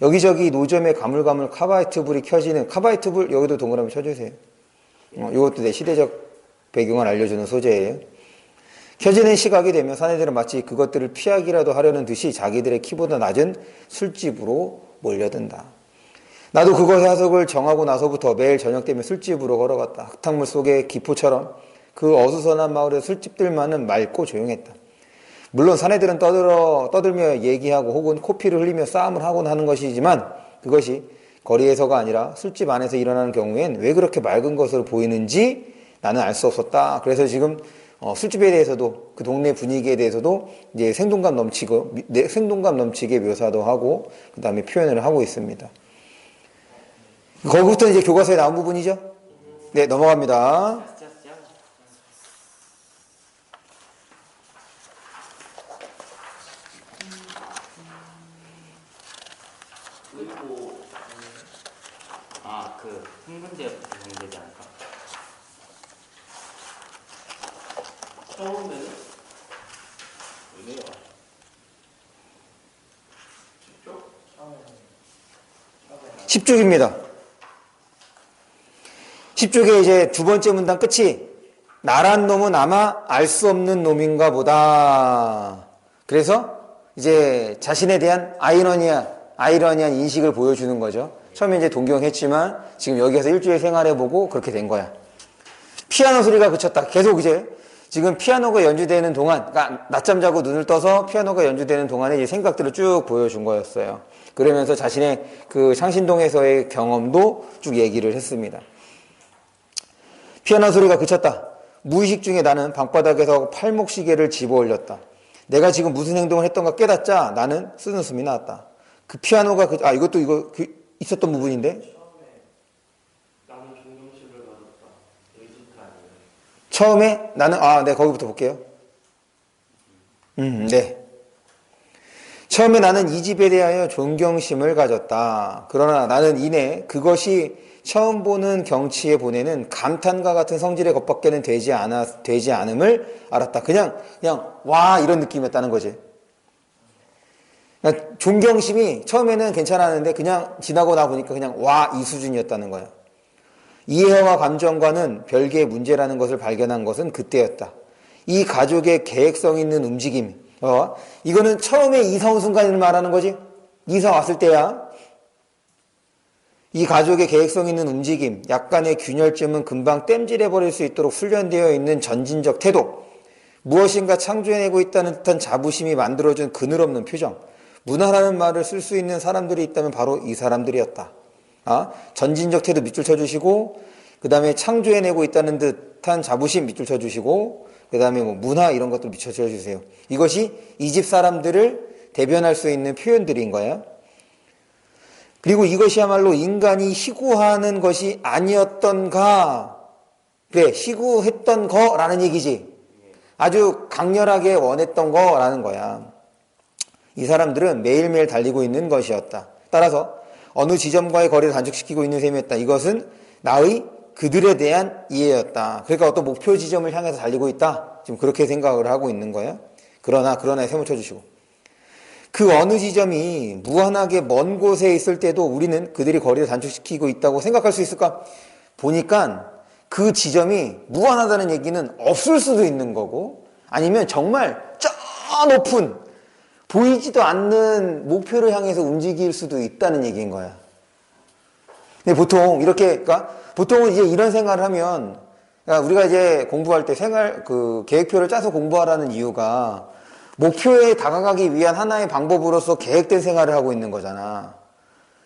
여기저기 노점에 가물가물 카바이트 불이 켜지는, 카바이트 불 여기도 동그라미 쳐주세요. 이것도 내 시대적 배경을 알려주는 소재예요. 켜지는 시각이 되면 사내들은 마치 그것들을 피하기라도 하려는 듯이 자기들의 키보다 낮은 술집으로 몰려든다. 나도 그거 해석을 정하고 나서부터 매일 저녁 되면 술집으로 걸어갔다. 흙탕물 속의 기포처럼 그 어수선한 마을의 술집들만은 맑고 조용했다. 물론 사내들은 떠들며 얘기하고 혹은 코피를 흘리며 싸움을 하곤 하는 것이지만 그것이 거리에서가 아니라 술집 안에서 일어나는 경우엔 왜 그렇게 맑은 것으로 보이는지 나는 알 수 없었다. 그래서 지금 술집에 대해서도 그 동네 분위기에 대해서도 이제 생동감 넘치게 묘사도 하고 그 다음에 표현을 하고 있습니다. 거기부터 이제 교과서에 나온 부분이죠. 네, 넘어갑니다. 그리고 그 흥분제부터 정되지 않을까? 처음에는 왜요? 10쪽입니다. 10쪽에 이제 두 번째 문단 끝이 나란 놈은 아마 알 수 없는 놈인가 보다. 그래서 이제 자신에 대한 아이러니한 인식을 보여주는 거죠. 처음에 이제 동경했지만 지금 여기에서 일주일 생활해보고 그렇게 된 거야. 피아노 소리가 그쳤다. 계속 이제 지금 피아노가 연주되는 동안, 그러니까 낮잠 자고 눈을 떠서 피아노가 연주되는 동안에 이제 생각들을 쭉 보여준 거였어요. 그러면서 자신의 그 창신동에서의 경험도 쭉 얘기를 했습니다. 피아노 소리가 그쳤다. 무의식 중에 나는 방바닥에서 팔목시계를 집어 올렸다. 내가 지금 무슨 행동을 했던가 깨닫자 나는 쓰는 숨이 나왔다. 그 피아노가 이것도 있었던 부분인데. 나는 존경심을 받았다. 에이전트 아니에요? 처음에 나는 네, 거기부터 볼게요. 네. 처음에 나는 이 집에 대하여 존경심을 가졌다. 그러나 나는 이내 그것이 처음 보는 경치에 보내는 감탄과 같은 성질의 것밖에는 되지 않음을 알았다. 그냥 와 이런 느낌이었다는 거지. 그러니까 존경심이 처음에는 괜찮았는데 그냥 지나고 나 보니까 그냥 와 이 수준이었다는 거야. 이해와 감정과는 별개의 문제라는 것을 발견한 것은 그때였다. 이 가족의 계획성 있는 움직임. 이거는 처음에 이사 온 순간을 말하는 거지. 이사 왔을 때야. 이 가족의 계획성 있는 움직임, 약간의 균열점은 금방 땜질해버릴 수 있도록 훈련되어 있는 전진적 태도, 무엇인가 창조해내고 있다는 듯한 자부심이 만들어준 그늘없는 표정, 문화라는 말을 쓸 수 있는 사람들이 있다면 바로 이 사람들이었다. 전진적 태도 밑줄 쳐주시고, 그 다음에 창조해내고 있다는 듯한 자부심 밑줄 쳐주시고, 그 다음에 뭐 문화 이런 것들 밑줄 쳐주세요. 이것이 이 집 사람들을 대변할 수 있는 표현들인 거야. 그리고 이것이야말로 인간이 희구하는 것이 아니었던가. 그래, 희구했던 거라는 얘기지. 아주 강렬하게 원했던 거라는 거야. 이 사람들은 매일매일 달리고 있는 것이었다. 따라서 어느 지점과의 거리를 단축시키고 있는 셈이었다. 이것은 나의 그들에 대한 이해였다. 그러니까 어떤 목표 지점을 향해서 달리고 있다. 지금 그렇게 생각을 하고 있는 거야. 그러나에 세모 쳐주시고. 그 어느 지점이 무한하게 먼 곳에 있을 때도 우리는 그들이 거리를 단축시키고 있다고 생각할 수 있을까? 보니까 그 지점이 무한하다는 얘기는 없을 수도 있는 거고, 아니면 정말 저 높은 보이지도 않는 목표를 향해서 움직일 수도 있다는 얘기인 거야. 근데 보통 이렇게, 그러니까 보통은 이제 이런 생각을 하면, 그러니까 우리가 이제 공부할 때 계획표를 짜서 공부하라는 이유가 목표에 다가가기 위한 하나의 방법으로서 계획된 생활을 하고 있는 거잖아.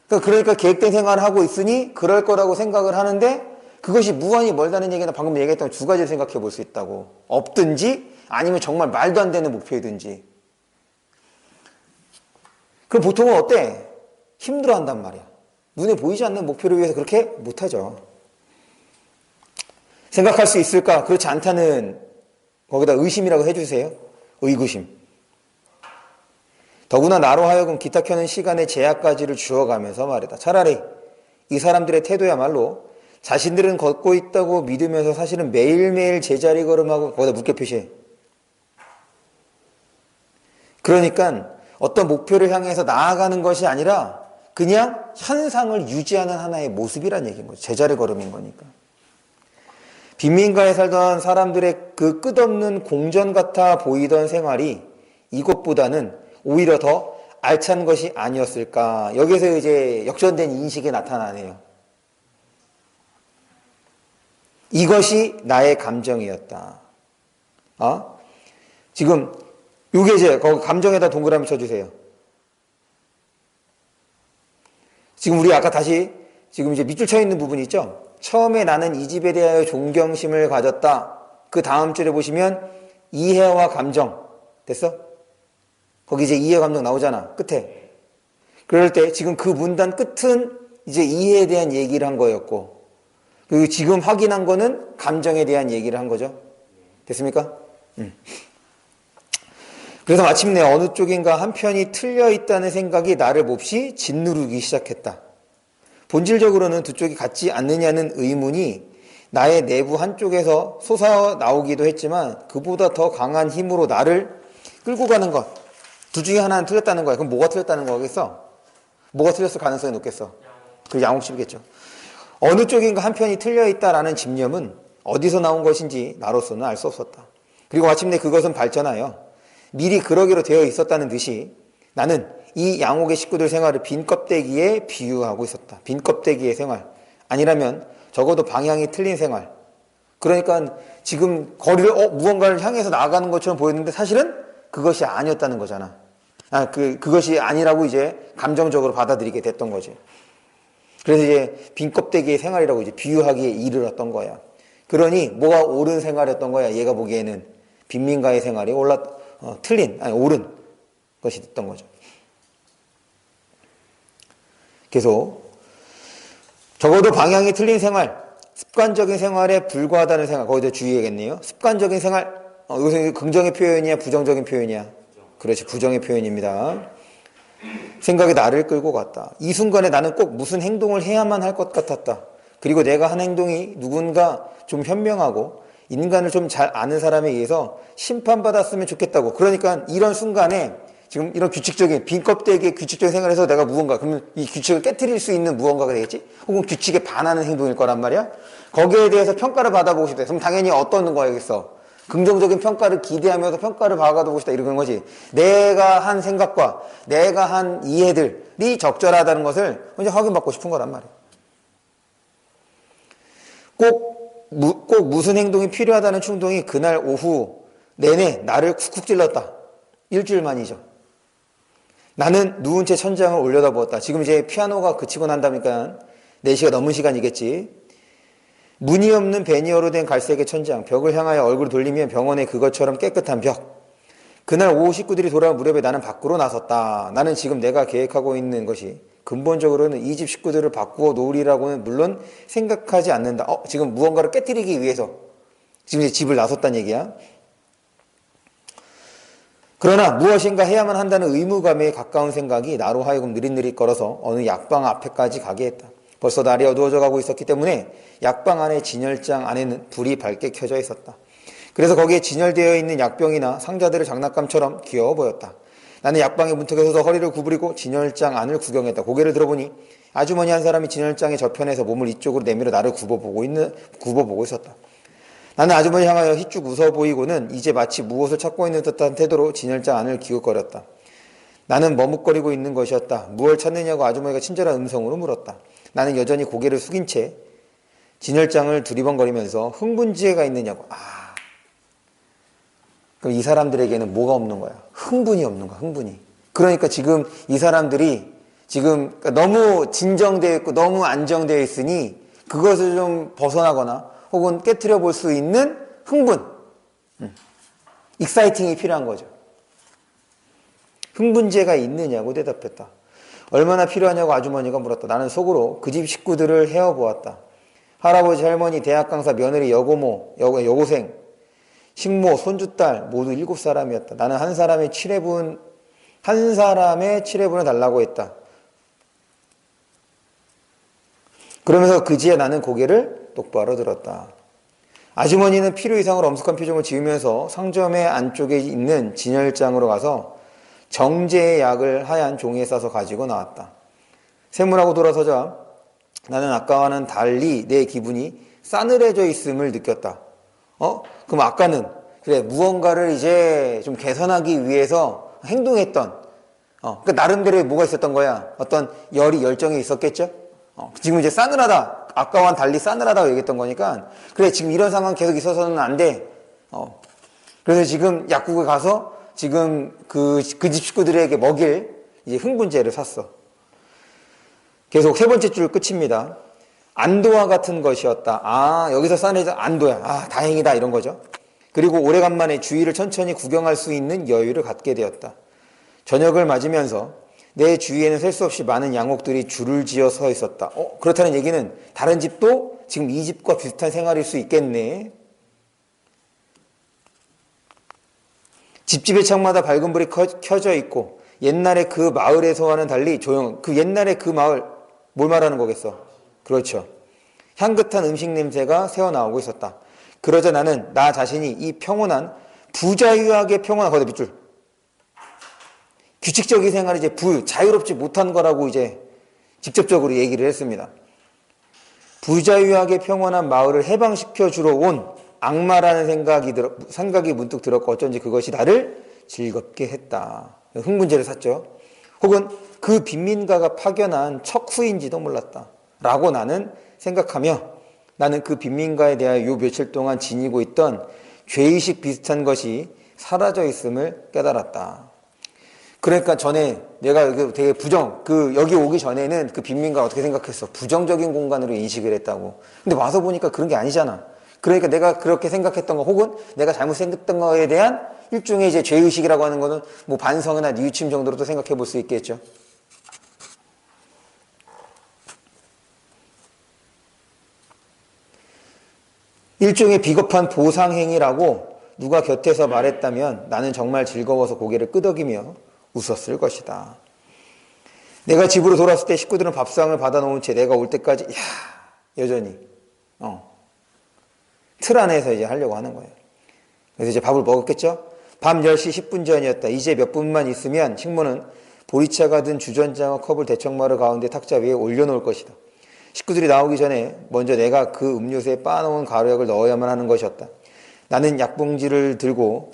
그러니까 계획된 생활을 하고 있으니 그럴 거라고 생각을 하는데, 그것이 무한히 멀다는 얘기는 방금 얘기했던 두 가지를 생각해 볼 수 있다고. 없든지 아니면 정말 말도 안 되는 목표이든지. 그럼 보통은 어때? 힘들어 한단 말이야. 눈에 보이지 않는 목표를 위해서 그렇게 못하죠. 생각할 수 있을까? 그렇지 않다는 거기다 의심이라고 해주세요. 의구심. 더구나 나로 하여금 기타 켜는 시간의 제약까지를 주어가면서 말이다. 차라리 이 사람들의 태도야말로 자신들은 걷고 있다고 믿으면서 사실은 매일매일 제자리 걸음하고 거기다 물결 표시해. 그러니까 어떤 목표를 향해서 나아가는 것이 아니라 그냥 현상을 유지하는 하나의 모습이란 얘기인 거죠. 제자리 걸음인 거니까. 빈민가에 살던 사람들의 그 끝없는 공전 같아 보이던 생활이 이것보다는 오히려 더 알찬 것이 아니었을까. 여기서 이제 역전된 인식이 나타나네요. 이것이 나의 감정이었다. 지금 요게 이제 거기 감정에다 동그라미 쳐주세요. 지금 우리 아까 다시 지금 이제 밑줄 쳐 있는 부분이 있죠. 처음에 나는 이 집에 대하여 존경심을 가졌다. 그 다음 줄에 보시면 이해와 감정 됐어? 거기 이제 이해 감정 나오잖아. 끝에. 그럴 때 지금 그 문단 끝은 이제 이해에 대한 얘기를 한 거였고, 그리고 지금 확인한 거는 감정에 대한 얘기를 한 거죠. 됐습니까? 그래서 마침내 어느 쪽인가 한편이 틀려 있다는 생각이 나를 몹시 짓누르기 시작했다. 본질적으로는 두 쪽이 같지 않느냐는 의문이 나의 내부 한쪽에서 솟아나오기도 했지만 그보다 더 강한 힘으로 나를 끌고 가는 것. 둘 중에 하나는 틀렸다는 거야. 그럼 뭐가 틀렸다는 거겠어? 뭐가 틀렸을 가능성이 높겠어? 그 양옥집이겠죠. 어느 쪽인가 한편이 틀려 있다라는 집념은 어디서 나온 것인지 나로서는 알 수 없었다. 그리고 마침내 그것은 발전하여 미리 그러기로 되어 있었다는 듯이 나는 이 양옥의 식구들 생활을 빈 껍데기에 비유하고 있었다. 빈 껍데기의 생활. 아니라면 적어도 방향이 틀린 생활. 그러니까 지금 거리를 무언가를 향해서 나아가는 것처럼 보였는데 사실은 그것이 아니었다는 거잖아. 그것이 아니라고 이제 감정적으로 받아들이게 됐던 거지. 그래서 이제 빈 껍데기의 생활이라고 이제 비유하기에 이르렀던 거야. 그러니 뭐가 옳은 생활이었던 거야. 얘가 보기에는 빈민가의 생활이 옳은 것이 됐던 거죠. 계속 적어도 방향이 틀린 생활, 습관적인 생활에 불과하다는 생활, 거기다 주의해야겠네요. 습관적인 생활, 여기서 긍정의 표현이야, 부정적인 표현이야? 그렇지, 부정의 표현입니다. 생각이 나를 끌고 갔다. 이 순간에 나는 꼭 무슨 행동을 해야만 할 것 같았다. 그리고 내가 한 행동이 누군가 좀 현명하고 인간을 좀 잘 아는 사람에 의해서 심판받았으면 좋겠다고. 그러니까 이런 순간에 지금 이런 규칙적인 빈 껍데기의 규칙적인 생활에서 내가 무언가, 그러면 이 규칙을 깨트릴 수 있는 무언가가 되겠지? 혹은 규칙에 반하는 행동일 거란 말이야? 거기에 대해서 평가를 받아보고 싶다. 그럼 당연히 어떤 거야겠어? 긍정적인 평가를 기대하면서 평가를 받아보고 싶다. 이런 거지. 내가 한 생각과 내가 한 이해들이 적절하다는 것을 먼저 확인받고 싶은 거란 말이야. 꼭 무슨 행동이 필요하다는 충동이 그날 오후 내내 나를 쿡쿡 찔렀다. 일주일만이죠. 나는 누운 채 천장을 올려다보았다. 지금 이제 피아노가 그치고 난다니까 4시가 넘은 시간이겠지. 무늬 없는 베니어로 된 갈색의 천장, 벽을 향하여 얼굴을 돌리면 병원의 그것처럼 깨끗한 벽. 그날 오후 식구들이 돌아온 무렵에 나는 밖으로 나섰다. 나는 지금 내가 계획하고 있는 것이 근본적으로는 이 집 식구들을 바꾸어 놓으리라고는 물론 생각하지 않는다. 지금 무언가를 깨뜨리기 위해서 지금 이제 집을 나섰다는 얘기야. 그러나 무엇인가 해야만 한다는 의무감에 가까운 생각이 나로 하여금 느릿느릿 걸어서 어느 약방 앞에까지 가게 했다. 벌써 날이 어두워져 가고 있었기 때문에 약방 안의 진열장 안에는 불이 밝게 켜져 있었다. 그래서 거기에 진열되어 있는 약병이나 상자들의 장난감처럼 귀여워 보였다. 나는 약방의 문턱에 서서 허리를 구부리고 진열장 안을 구경했다. 고개를 들어보니 아주머니 한 사람이 진열장의 저편에서 몸을 이쪽으로 내밀어 나를 굽어보고 있었다. 나는 아주머니 향하여 희쭉 웃어 보이고는 이제 마치 무엇을 찾고 있는 듯한 태도로 진열장 안을 기웃거렸다. 나는 머뭇거리고 있는 것이었다. 무엇을 찾느냐고 아주머니가 친절한 음성으로 물었다. 나는 여전히 고개를 숙인 채 진열장을 두리번거리면서 흥분지혜가 있느냐고. 그럼 이 사람들에게는 뭐가 없는 거야? 흥분이 없는 거야, 흥분이. 그러니까 지금 이 사람들이 지금 너무 진정되어 있고 너무 안정되어 있으니 그것을 좀 벗어나거나 혹은 깨트려 볼 수 있는 흥분, 익사이팅이 필요한 거죠. 흥분제가 있느냐고 대답했다. 얼마나 필요하냐고 아주머니가 물었다. 나는 속으로 그 집 식구들을 헤어보았다. 할아버지, 할머니, 대학 강사, 며느리, 여고모, 여고생, 식모, 손주딸 모두 7사람이었다. 나는 한 사람의 칠해분을 달라고 했다. 그러면서 그지에 나는 고개를 똑바로 들었다. 아주머니는 필요 이상으로 엄숙한 표정을 지으면서 상점의 안쪽에 있는 진열장으로 가서 정제의 약을 하얀 종이에 싸서 가지고 나왔다. 세문하고 돌아서자 나는 아까와는 달리 내 기분이 싸늘해져 있음을 느꼈다. 그럼 아까는 그래 무언가를 이제 좀 개선하기 위해서 행동했던 그 나름대로의 뭐가 있었던 거야? 어떤 열정이 있었겠죠? 지금 이제 싸늘하다. 아까와는 달리 싸늘하다고 얘기했던 거니까 그래 지금 이런 상황 계속 있어서는 안 돼. 그래서 지금 약국에 가서 지금 그 집 식구들에게 먹일 이제 흥분제를 샀어. 계속 세 번째 줄 끝입니다. 안도와 같은 것이었다. 여기서 싸늘해져 안도야. 다행이다 이런 거죠. 그리고 오래간만에 주위를 천천히 구경할 수 있는 여유를 갖게 되었다. 저녁을 맞으면서 내 주위에는 셀 수 없이 많은 양옥들이 줄을 지어 서 있었다. 그렇다는 얘기는 다른 집도 지금 이 집과 비슷한 생활일 수 있겠네. 집집의 창마다 밝은 불이 켜져 있고 옛날에 그 마을에서와는 달리 옛날에 그 마을 뭘 말하는 거겠어? 그렇죠. 향긋한 음식 냄새가 새어나오고 있었다. 그러자 나는 나 자신이 이 평온한 부자유하게 평온한 거기다 밑줄 규칙적인 생활이 이제 자유롭지 못한 거라고 이제 직접적으로 얘기를 했습니다. 부자유하게 평온한 마을을 해방시켜 주러 온 악마라는 생각이 문득 들었고 어쩐지 그것이 나를 즐겁게 했다. 흥분제를 샀죠. 혹은 그 빈민가가 파견한 척후인지도 몰랐다. 라고 나는 생각하며 나는 그 빈민가에 대하여 요 며칠 동안 지니고 있던 죄의식 비슷한 것이 사라져 있음을 깨달았다. 그러니까 전에 내가 되게 여기 오기 전에는 그 빈민가 어떻게 생각했어? 부정적인 공간으로 인식을 했다고. 근데 와서 보니까 그런 게 아니잖아. 그러니까 내가 그렇게 생각했던 거 혹은 내가 잘못 생각했던 거에 대한 일종의 이제 죄의식이라고 하는 거는 뭐 반성이나 뉘우침 정도로도 생각해 볼 수 있겠죠. 일종의 비겁한 보상행위라고 누가 곁에서 말했다면 나는 정말 즐거워서 고개를 끄덕이며 웃었을 것이다. 내가 집으로 돌아왔을 때 식구들은 밥상을 받아놓은 채 내가 올 때까지 여전히 틀 안에서 이제 하려고 하는 거예요. 그래서 이제 밥을 먹었겠죠? 밤 10시 10분 전이었다. 이제 몇 분만 있으면 식모는 보리차가 든 주전자와 컵을 대청마루 가운데 탁자 위에 올려놓을 것이다. 식구들이 나오기 전에 먼저 내가 그 음료수에 빻아놓은 가루약을 넣어야만 하는 것이었다. 나는 약봉지를 들고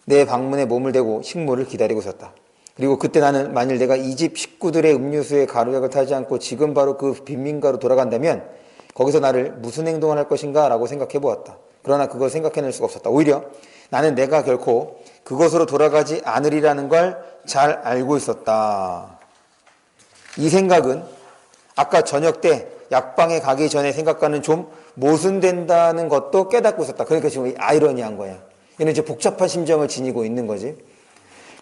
내 방문에 몸을 대고 식모를 기다리고 있었다. 그리고 그때 나는 만일 내가 이 집 식구들의 음료수에 가루약을 타지 않고 지금 바로 그 빈민가로 돌아간다면 거기서 나를 무슨 행동을 할 것인가 라고 생각해 보았다. 그러나 그걸 생각해낼 수가 없었다. 오히려 나는 내가 결코 그것으로 돌아가지 않으리라는 걸 잘 알고 있었다. 이 생각은 아까 저녁 때 약방에 가기 전에 생각과는 좀 모순된다는 것도 깨닫고 있었다. 그러니까 지금 아이러니한 거야. 얘는 이제 복잡한 심정을 지니고 있는 거지.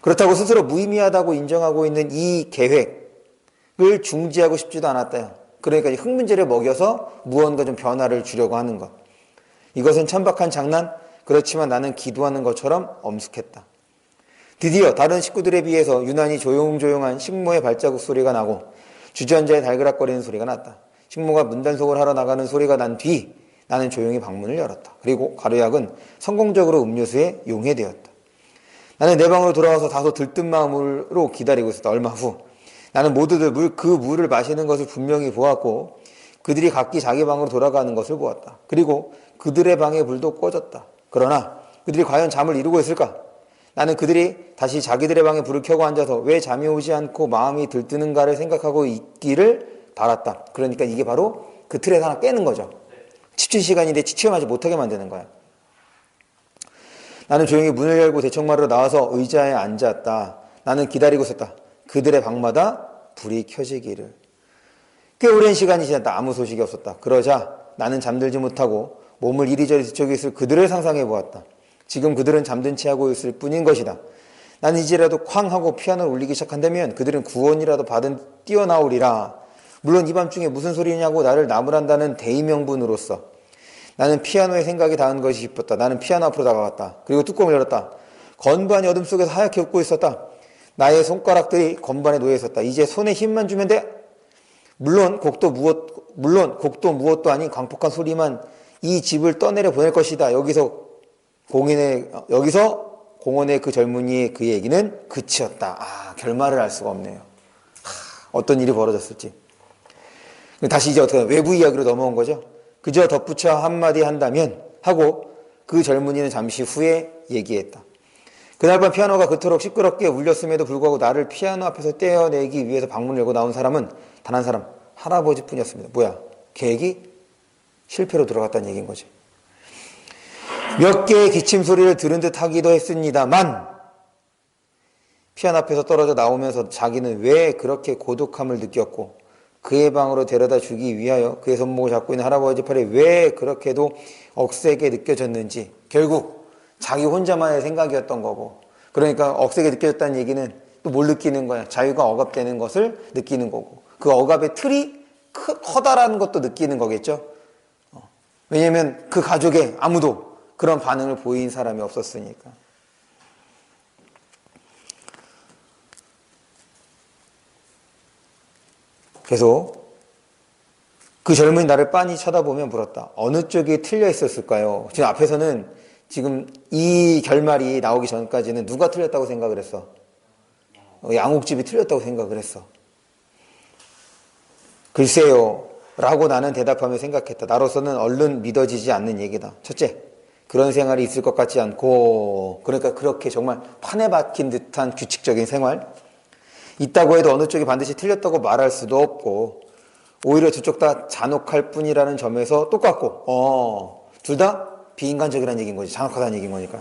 그렇다고 스스로 무의미하다고 인정하고 있는 이 계획을 중지하고 싶지도 않았다. 그러니까 흥분제를 먹여서 무언가 좀 변화를 주려고 하는 것. 이것은 천박한 장난? 그렇지만 나는 기도하는 것처럼 엄숙했다. 드디어 다른 식구들에 비해서 유난히 조용조용한 식모의 발자국 소리가 나고 주전자의 달그락거리는 소리가 났다. 식모가 문단속을 하러 나가는 소리가 난 뒤 나는 조용히 방문을 열었다. 그리고 가루약은 성공적으로 음료수에 용해되었다. 나는 내 방으로 돌아와서 다소 들뜬 마음으로 기다리고 있었다. 얼마 후 나는 모두들 그 물을 마시는 것을 분명히 보았고 그들이 각기 자기 방으로 돌아가는 것을 보았다. 그리고 그들의 방의 불도 꺼졌다. 그러나 그들이 과연 잠을 이루고 있을까? 나는 그들이 다시 자기들의 방에 불을 켜고 앉아서 왜 잠이 오지 않고 마음이 들뜨는가를 생각하고 있기를 바랐다. 그러니까 이게 바로 그 틀에서 하나 깨는 거죠. 취침 시간인데 취침하지 못하게 만드는 거야. 나는 조용히 문을 열고 대청마루로 나와서 의자에 앉았다. 나는 기다리고 있었다. 그들의 방마다 불이 켜지기를. 꽤 오랜 시간이 지났다. 아무 소식이 없었다. 그러자 나는 잠들지 못하고 몸을 이리저리 뒤척여 있을 그들을 상상해 보았다. 지금 그들은 잠든 채 하고 있을 뿐인 것이다. 나는 이제라도 쾅 하고 피아노를 울리기 시작한다면 그들은 구원이라도 받은 뛰어나오리라. 물론 이 밤중에 무슨 소리냐고 나를 나무란다는 대의명분으로서 나는 피아노의 생각이 닿은 것이 싶었다. 나는 피아노 앞으로 다가갔다. 그리고 뚜껑을 열었다. 건반이 어둠 속에서 하얗게 웃고 있었다. 나의 손가락들이 건반에 놓여 있었다. 이제 손에 힘만 주면 돼. 물론 곡도 무엇도 아닌 광폭한 소리만 이 집을 떠내려 보낼 것이다. 여기서 공원의 그 젊은이의 그 얘기는 그치였다. 결말을 알 수가 없네요. 어떤 일이 벌어졌을지. 다시 이제 어떻게 외부 이야기로 넘어온 거죠. 그저 덧붙여 한마디 한다면 하고 그 젊은이는 잠시 후에 얘기했다. 그날 밤 피아노가 그토록 시끄럽게 울렸음에도 불구하고 나를 피아노 앞에서 떼어내기 위해서 방문을 열고 나온 사람은 단 한 사람, 할아버지뿐이었습니다. 뭐야? 계획이 실패로 들어갔다는 얘기인 거지. 몇 개의 기침 소리를 들은 듯 하기도 했습니다만 피아노 앞에서 떨어져 나오면서 자기는 왜 그렇게 고독함을 느꼈고 그의 방으로 데려다 주기 위하여 그의 손목을 잡고 있는 할아버지 팔이 왜 그렇게도 억세게 느껴졌는지 결국 자기 혼자만의 생각이었던 거고, 그러니까 억세게 느껴졌다는 얘기는 또 뭘 느끼는 거야? 자유가 억압되는 것을 느끼는 거고, 그 억압의 틀이 커다란 것도 느끼는 거겠죠. 왜냐하면 그 가족에 아무도 그런 반응을 보인 사람이 없었으니까. 계속 그 젊은이 나를 빤히 쳐다보며 물었다. 어느 쪽이 틀려 있었을까요? 지금 앞에서는 지금 이 결말이 나오기 전까지는 누가 틀렸다고 생각을 했어? 양옥집이 틀렸다고 생각을 했어. 글쎄요 라고 나는 대답하며 생각했다. 나로서는 얼른 믿어지지 않는 얘기다. 첫째, 그런 생활이 있을 것 같지 않고, 그러니까 그렇게 정말 판에 박힌 듯한 규칙적인 생활, 있다고 해도 어느 쪽이 반드시 틀렸다고 말할 수도 없고, 오히려 두 쪽 다 잔혹할 뿐이라는 점에서 똑같고, 둘 다 비인간적이라는 얘기인 거지. 잔혹하다는 얘기인 거니까.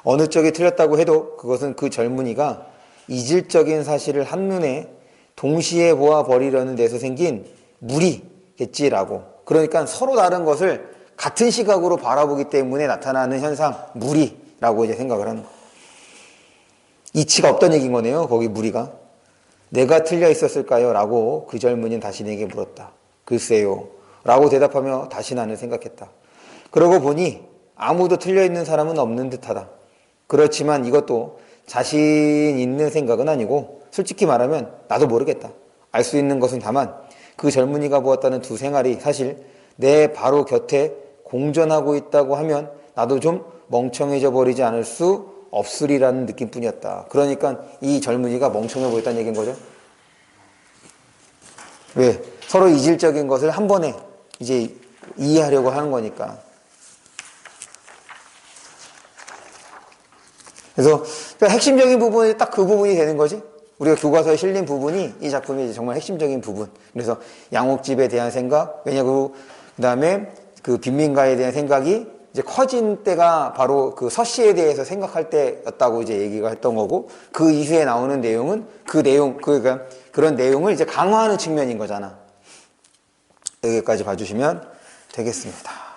어느 쪽이 틀렸다고 해도 그것은 그 젊은이가 이질적인 사실을 한눈에 동시에 보아버리려는 데서 생긴 무리겠지라고. 그러니까 서로 다른 것을 같은 시각으로 바라보기 때문에 나타나는 현상, 무리라고 이제 생각을 하는 거. 이치가 없다는 얘기인 거네요. 거기 무리가. 내가 틀려 있었을까요? 라고 그 젊은이는 다시 내게 물었다. 글쎄요 라고 대답하며 다시 나는 생각했다. 그러고 보니 아무도 틀려 있는 사람은 없는 듯하다. 그렇지만 이것도 자신 있는 생각은 아니고 솔직히 말하면 나도 모르겠다. 알 수 있는 것은 다만 그 젊은이가 보았다는 두 생활이 사실 내 바로 곁에 공존하고 있다고 하면 나도 좀 멍청해져 버리지 않을 수 없으리라는 느낌뿐이었다. 그러니까 이 젊은이가 멍청해 보였다는 얘기인 거죠. 왜? 서로 이질적인 것을 한 번에 이제 이해하려고 하는 거니까. 그래서 핵심적인 부분이 딱 그 부분이 되는 거지. 우리가 교과서에 실린 부분이 이 작품의 정말 핵심적인 부분. 그래서 양옥집에 대한 생각, 왜냐고 그다음에 그 빈민가에 대한 생각이 이제 커진 때가 바로 그 서씨에 대해서 생각할 때였다고 이제 얘기가 했던 거고, 그 이후에 나오는 내용은 그 내용, 그러니까 그런 내용을 이제 강화하는 측면인 거잖아. 여기까지 봐주시면 되겠습니다.